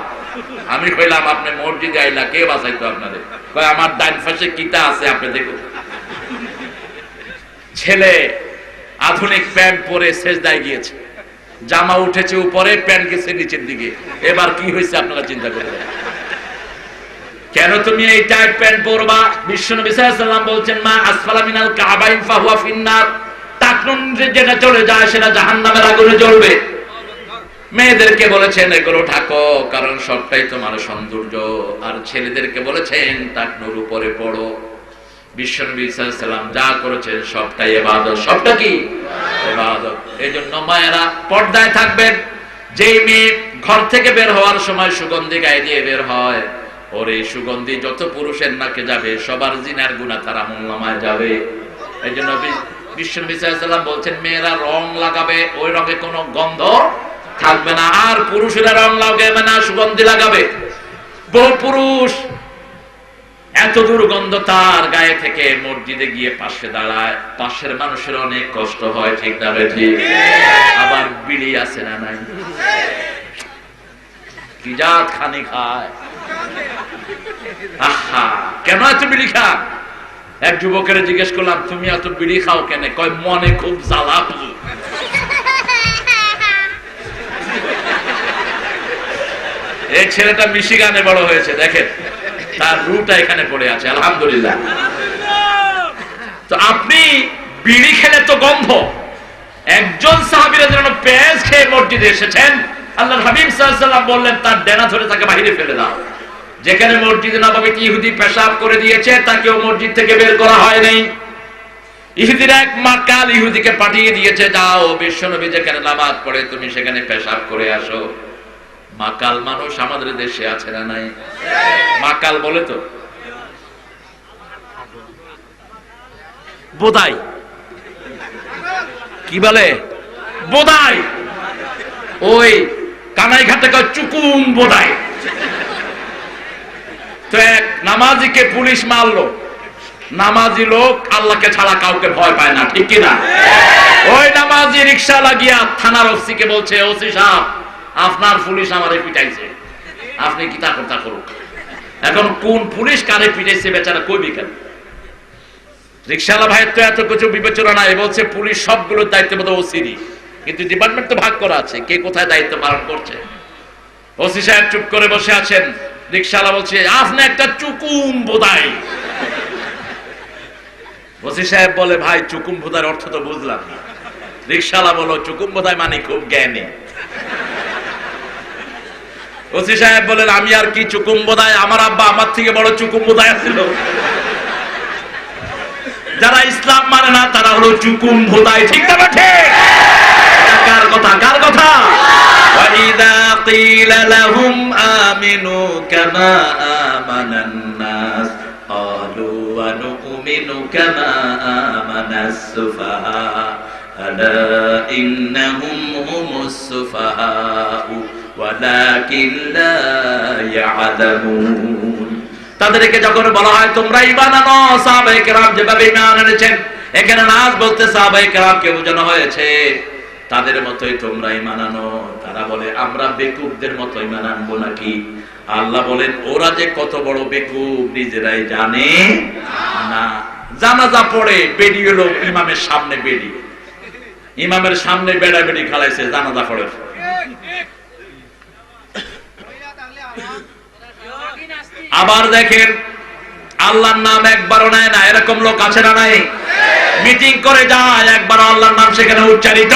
আমি কইলাম, আপনি মসজিদে আইলা, কে বাঁচাইতো আপনারে? কয়, আমার ডান পাশে কিতা আছে আপনি দেখুন। ছেলে আধুনিক প্যান্ট পরে সেজদায় গিয়েছে, জামা উঠেছে উপরে, প্যান্ট গেছে নিচের দিকে। এবার কি হয়েছে আপনারা চিন্তা করে দেখেন। কেন তুমি এই টাইট প্যান্ট পরবা? বিশ্বনবী সাল্লাল্লাহু আলাইহি ওয়াসাল্লাম বলছেন, মা আসফালা মিনাল কাবাইন ফাহুয়া ফিন্নার, টাকনুন যেটা চলে যায় সেটা জাহান্নামের আগুনে জ্বলবে। মেয়েদেরকে বলেছেন এগুলো ঢাকো, কারণ সবটাই তোমার সৌন্দর্য। আর ছেলেদেরকে বলেছেন টাকনুর উপরে পড়ো। বিশ্বনবী সাল্লাল্লাহু আলাইহি ওয়াসাল্লাম যা করেছেন সবটাই ইবাদত। সবটা কি? ইবাদত। এজন্য মায়েরা পর্দায় থাকবেন। যেই মেয়ে ঘর থেকে বের হওয়ার সময় সুগন্ধি গায়ে দিয়ে বের হয়, ওর এই সুগন্ধি যত পুরুষের নাকে যাবে, সবার জিনার গুনাহ তার আমলনামায় যাবে। এজন্য বিশ্বনবী সাল্লাল্লাহু আলাইহি ওয়াসাল্লাম বলছেন, মেয়েরা রং লাগাবে, ওই রঙে কোনো গন্ধ থাকবে না। আর পুরুষেরা রং লাগাবে না, সুগন্ধি লাগাবে। বহু পুরুষ এত দুর্গন্ধ তার গায়ে থেকে মসজিদে গিয়ে পাশে দাঁড়ায়, পাশের মানুষের অনেক কষ্ট হয়, ঠিক না বেঠি? আবার বিড়ি আছে না নাই? কি জাত খানি খায়। আহা, কেন এত বিড়ি খান? এক যুবকের জিজ্ঞেস করলাম, তুমি এত বিড়ি খাও কেন? কয়, মনে খুব জ্বালা। এই ছেলেটা মিশিগানে বড় হয়েছে, দেখেন তার রুটা এখানে পড়ে আছে, আলহামদুলিল্লাহ। তো আপনি বিড়ি খেলে তো গন্ধ। একজন সাহাবীরা যেন পেঁয়াজ খেয়ে মসজিদে এসেছেন, আল্লাহর হাবিব সাল্লাল্লাহু আলাইহি ওয়াসাল্লাম বললেন, তার ডেনা ধরে তাকে বাইরে ফেলে দাও। যেখানে মসজিদে নববীতে ইহুদি পেশাব করে দিয়েছে, তাকেও মসজিদ থেকে বের করা হয় নাই। ইহুদির এক মাকাল ইহুদিকে পাঠিয়ে দিয়েছে, যাও বিশ্বনবী যেখানে নামাজ পড়ে তুমি সেখানে পেশাব করে আসো। মাকাল মানুষ আমাদের দেশে আছে না নাই? মাকাল বলে তো বোদাই, কি বলে? বোদাই। ওই কানাই ঘাটে কয় চুকুম বোদাই। তো এক নামাজিকে পুলিশ মারলো। নামাজি লোক আল্লাহকে ছাড়া কাউকে ভয় পায় না, ঠিক কিনা? ওই নামাজি রিকশা লাগিয়া থানার ওসিকে বলছে, ওসি সাহেব, আপনার পুলিশ আমারে পিটাইছে, আপনি কি তা কথা করুক। এখন কোন পুলিশ কারে পিটাইছে বেচারা কইবি কেন? রিকশাওয়ালা ভাইয়ের তো এত কিছু বিবেচনা নাই, বলছে পুলিশ সবগুলোর দায়িত্ব বোধ ওসিরই, কিন্তু ডিপার্টমেন্ট তো ভাগ করা আছে, কে কোথায় দায়িত্ব পালন করছে। ওসি সাহেব চুপ করে বসে আছেন। রিকশাওয়ালা বলছে, আপনি একটা চুকুম বোধাই। ওসি সাহেব বলে, ভাই চুকুম বোধার অর্থ তো বুঝলাম না। রিকশাওয়ালা বলো, চুকুম বোধাই মানে খুব জ্ঞানী। ওসি সাহেব বলেন, আমি আর কি চুকুম বোধাই, আমার আব্বা আমার থেকে বড় চুকুম বোধাই ছিল। যারা ইসলাম মানে না তারা হলো চুকুম বোধাই, ঠিক না? ঠিক। কার কথা? কার কথা? ওয়াইদা কিলা লাহুম আমিনু কামা আমানান নাস ক্বালু ওয়া নুমিনু কামা আমানাস সুফাহা আলা ইন্নাহুম হুমুস সুফাহা ওয়ালাকিন লা ইয়ালামুন। তাদেরকে যখন বলা হয় তোমরা ঈমান আনো, সাহাবায়ে কেরাম যেভাবে ঈমান এনেছেন এখানে নাস বলতে সাহাবায়ে কেরামকে বোঝানো হয়েছে তাদের মতোই তোমরা ঈমান আনো। তারা বলে আমরা বেকুবদের মতো ঈমান আনবো নাকি? আল্লাহ বলেন ওরা যে কত বড় বেকুব নিজেরাই জানে না। জানাজা পড়ে বেডি হলো ইমামের সামনে, বেডি ইমামের সামনে বেড়া বেড়ি খালাইছে জানাজা পড়ে। আবার দেখেন আল্লাহর নাম একবারও নেয় না, এরকম লোক আছে না নাই? মিটিং করে যায় একবার আল্লাহর নাম সেখানে উচ্চারিত।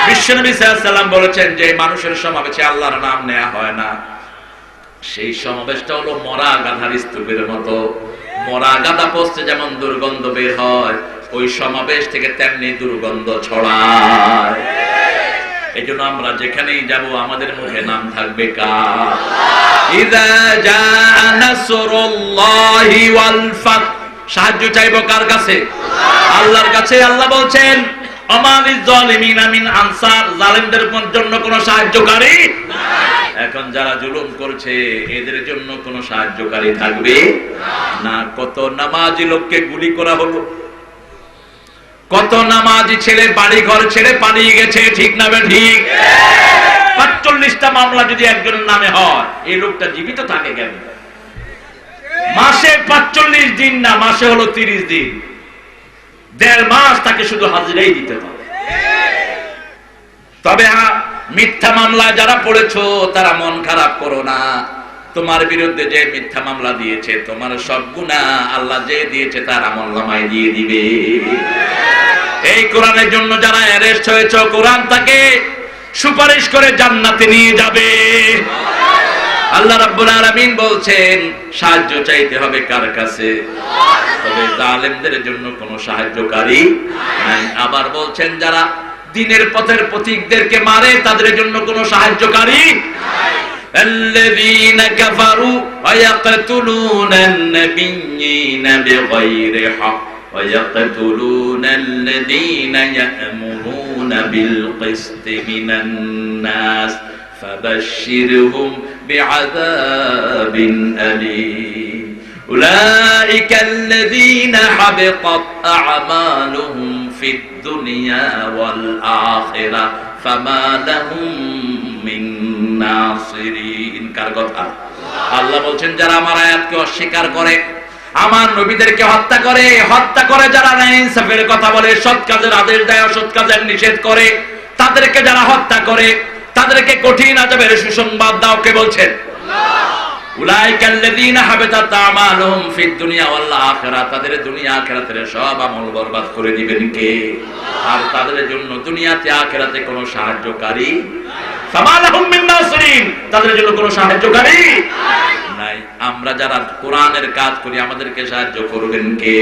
বিশ্বনবী সাল্লাল্লাহু আলাইহি ওয়াসাল্লাম বলেছেন যে মানুষের সমাবেশে আল্লাহর নাম নেওয়া হয় না, সেই সমাবেশটা হলো মরা গাধার স্তূপের মতো। মরা গাধা পচতে যেমন দুর্গন্ধ বের হয়, ওই সমাবেশ থেকে তেমনি দুর্গন্ধ ছড়ায়। এই জন্য আমরা যেখানেই যাব আমাদের মুখে নাম থাকবে কার? ইযা জাআ নাসরুল্লাহি ওয়াল ফাত। সাহায্য চাইবো কার কাছে? আল্লাহর কাছে। আল্লাহ বলছেন আমালিজ জালিমিনা মিন আনসার, জালিমদের জন্য কোনো সাহায্যকারী নাই। এখন যারা জুলুম করছে এদের জন্য কোনো সাহায্যকারী থাকবে না। কত নামাজি লোককে গুলি করা হলো, কত নামাজি ছেলে বাড়ি ঘর ছেড়ে পালিয়ে গেছে, ঠিক না ঠিক? ৪৫টা মামলা যদি একজনের নামে হয়, এই লোকটা জীবিত থাকে কেন? মাসে ৪৫ দিন না, মাসে হলো ৩০ দিন, ১.৫ মাস তাকে শুধু হাজিরাই দিতে হবে। তবে হ্যাঁ, মিথ্যা মামলায় যারা পড়েছো তারা মন খারাপ করো না। তোমার বিরুদ্ধে যে মিথ্যা মামলা দিয়েছে তোমার সব গুনাহ আল্লাহ যে দিয়েছে তার আমলনামায় দিয়ে দিবে। এই কোরআনের জন্য যারা অ্যারেস্ট হয়েছে, কোরআন তাকে সুপারিশ করে জান্নাতে নিয়ে যাবে। আল্লাহ রাব্বুল আলামিন বলছেন সাহায্য চাইতে হবে কার কাছে? তবে জালেমদের জন্য কোনো সাহায্যকারী নাই। আবার বলছেন যারা দ্বীনের পথের পথিকদেরকে মারে তাদের জন্য কোনো সাহায্যকারী নাই। الذين كفروا ويقتلون النبيين بغير حق ويقتلون الذين يأمرون بالقسط من الناس فبشرهم بعذاب أليم أولئك الذين حبطت أعمالهم في الدنيا والآخرة فما لهم من নাসিরিন। কার কথা? আল্লাহ বলছেন যারা আমার আয়াতকে অস্বীকার করে, আমার নবীদেরকে হত্যা করে যারা ন্যায় ইনসাফের কথা বলে, সৎ কাজের আদেশ দেয়, অসৎ কাজের নিষেধ করে, তাদেরকে যারা হত্যা করে তাদেরকে কঠিন আযাবের সুসংবাদ দাও। কে বলছেন? উলাইকাল্লাযীনা হাবিতাত আমালুহুম ফিদ দুনিয়া ওয়াল আখিরাহ, তাদের দুনিয়া আখিরাতের সব আমল বরবাদ করে দিবেন কে? আর তাদের জন্য দুনিয়াতে আখিরাতে কোনো সাহায্যকারী ফামা লাহুম মিন নাসিরিন, তাদের জন্য কোনো সাহায্যকারী নাই। আমরা যারা কোরআনের কাজ করি আমাদেরকে সাহায্য করবেন কে?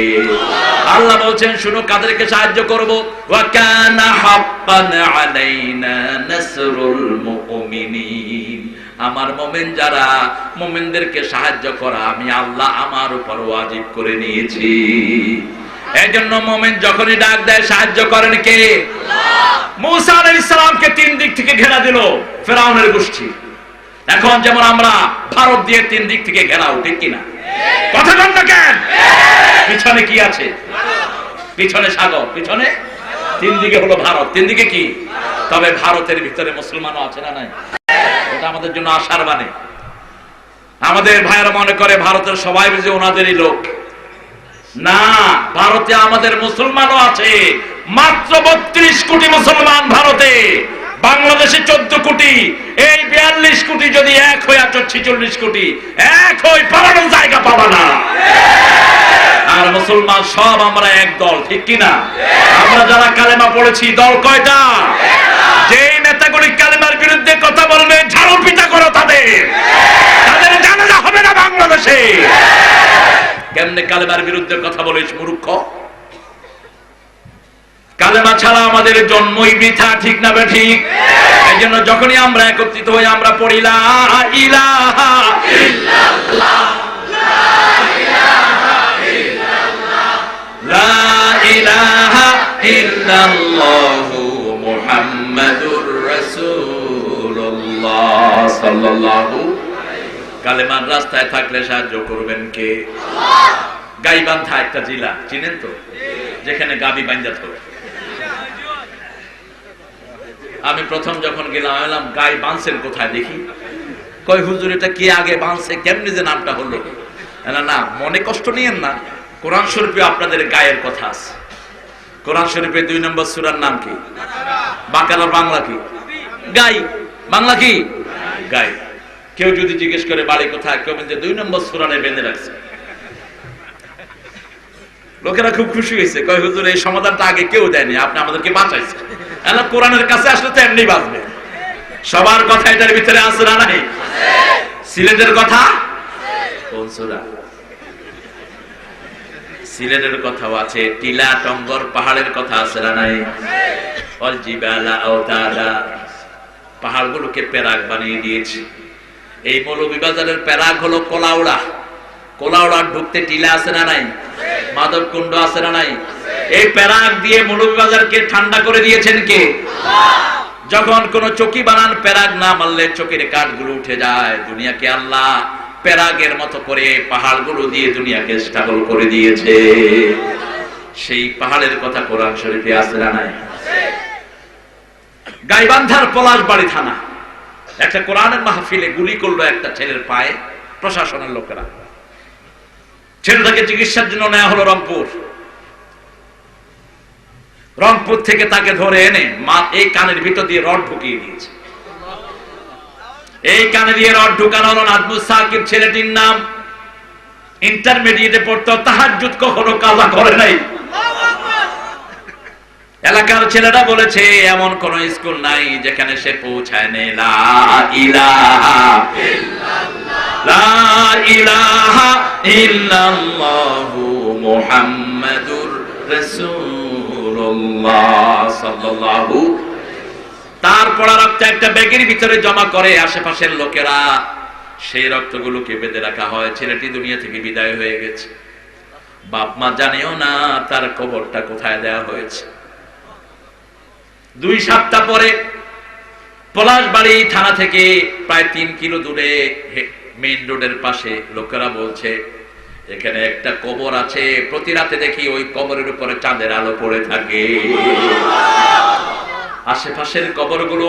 আল্লাহ বলছেন শুনো কাদেরকে সাহায্য করব। ওয়া কানা হাক্কান আলাইনা নাসরুল মুমিনিন, আমার মুমিন যারা, মুমিনদেরকে সাহায্য করা আমি আল্লাহ আমার উপর ওয়াজিব করে নিয়েছি। এজন্য মুমিন যখনই ডাক দেয় সাহায্য করেন কে? আল্লাহ। মূসা আলাইহিস সালামকে ৩ দিক থেকে ঘেরা দিল ফেরাউনের গোষ্ঠী। এখন যেমন আমরা ভারত দিয়ে ৩ দিক থেকে ঘেরাও, ঠিক কিনা? কথা বল না কেন? পিছনে কি আছে? পিছনে সাগর, পিছনে ৩ দিকে হলো ভারত, ৩ দিকে কি? তবে ভারতের ভিতরে মুসলমানও আছে না নাই? এটা আমাদের জন্য আশার বাণী। আমাদের ভাইয়েরা মনে করে ভারতের সবাই বুঝি ওনাদেরই লোক। না, ভারতে আমাদের মুসলমানও আছে। মাত্র ৩২ কোটি মুসলমান ভারতে, বাংলাদেশে ১৪ কোটি। এই ৪২ কোটি যদি এক হয়ে ৪৬ কোটি এক হয়ে পালানোর জায়গা পাবা না। আর মুসলমান সব আমরা এক দল, ঠিক কিনা? আমরা যারা কালেমা পড়েছি দল কয়টা? যেই নেতাগুলি কালেমার বিরুদ্ধে কথা বলবে ঝাড়ু পিটা করো তাদের জানাজা হবে না বাংলাদেশে। কেমনে কালেমার বিরুদ্ধে কথা বলিস মূর্খ? কালেমা ছাড়া আমাদের জন্মই বৃথা, ঠিক না ঠিক? এই জন্য যখনই আমরা একত্রিত হই আমরা পড়ি লা ইলাহা ইল্লাল্লাহ, লা ইলাহা ইল্লাল্লাহু মুহাম্মাদুর রাসূলুল্লাহ সাল্লাল্লাহু। কালেমার রাস্তায় থাকলে সাহায্য করবেন কে? আল্লাহ। গাইবান্ধা একটা জেলা, চিনেন তো? যেখানে গাবি বান্ধা থাকে। আমি প্রথম যখন গেলাম, গাই বাঁধছেন কোথায় দেখি, কয় হুজুর এটা কে আগে বাঁধছে, কেমনি যে নামটা হলো? না, মনে কষ্ট নিয়েন না, কোরআন শরীফে আপনাদের গায়ের কথা আছে। কোরআন শরীফে 2 নম্বর সূরার নাম কি? বাকারার বাংলা কি? গাই। বাংলা কি? গাই। কেউ যদি জিজ্ঞেস করে বাড়ি কোথায়, কেউ যে 2 নম্বর সূরায় বেঁধে রাখছে। লোকেরা খুব খুশি হয়েছে, কয় হুজুর এই সমাধানটা আগে কেউ দেয়নি, আপনি আমাদেরকে বাঁচাইছেন। কোরআনের কাছে আসলে তো এমনি বাঁচবে। সবার কথা এটার ভিতরে আছে না নাই? সিলেটের কথা কোন সূরা? সিলেটের কথাও আছে, টিলা টঙ্গর পাহাড়ের কথা আছে না নাই? অল জিবালা আওতাদা, পাহাড়গুলোকে প্যারাক বানিয়ে দিয়েছে। এই মৌলভীবাজারের প্যারাক হলো কোলাউড়া। কোলাউড়া ঢুকতে টিলা আছে না নাই? মাধবকুণ্ড আছে না নাই? এই প্যারাক দিয়ে মৌলভীবাজারকে ঠান্ডা করে দিয়েছেন কে? যখন কোন চকি বানান, প্যারাক না মারলে চকির কাঠগুলো উঠে যায়। দুনিয়াকে আল্লাহ প্যারাগের মতো করে পাহাড়গুলো দিয়ে দুনিয়াকে স্টেবল করে দিয়েছে। সেই পাহাড়ের কথা কোরআন শরীফে আছে না নাই? গাইবান্ধার পলাশবাড়ি থানা একটা কোরআনের মাহফিলে গুলি করলো একটা ছেলের পায়ে প্রশাসনের লোকেরা। ছেলেটাকে চিকিৎসার জন্য নেওয়া হলো রংপুর থেকে তাকে ধরে এনে এই কানের ভিতর দিয়ে রড ঢুকিয়ে দিয়েছে। এই কানে দিয়ে রড ঢুকানো হলো। নাজমুস সাকিব ছেলেটির নাম, ইন্টারমিডিয়েটে পড়তো, তাহাজ্জুদ কখনো কাজা করে নাই। এলাকার ছেলেরা বলেছে এমন কোন স্কুল নাই যেখানে সে পৌঁছায় নেই লা ইলাহা ইল্লাল্লাহ, লা ইলাহা ইল্লাল্লাহু মুহাম্মাদুর রাসূলুল্লাহ সাল্লাল্লাহু। তার পড়া রক্ত একটা ব্যাগের ভিতরে জমা করে আশেপাশের লোকেরা, সেই রক্তগুলোকে বেঁধে রাখা হয়। ছেলেটি দুনিয়া থেকে বিদায় হয়ে গেছে, বাপ মা জানেও না তার কবরটা কোথায় দেওয়া হয়েছে। 2 সপ্তাহ পরে পলাশবাড়ি থানা থেকে প্রায় 3 কিলো দূরে মেইন রোডের পাশে লোকেরা বলছে এখানে একটা কবর আছে, প্রতি রাতে দেখি ওই কবরের উপরে চাঁদের আলো পড়ে থাকে। আশেপাশের কবরগুলো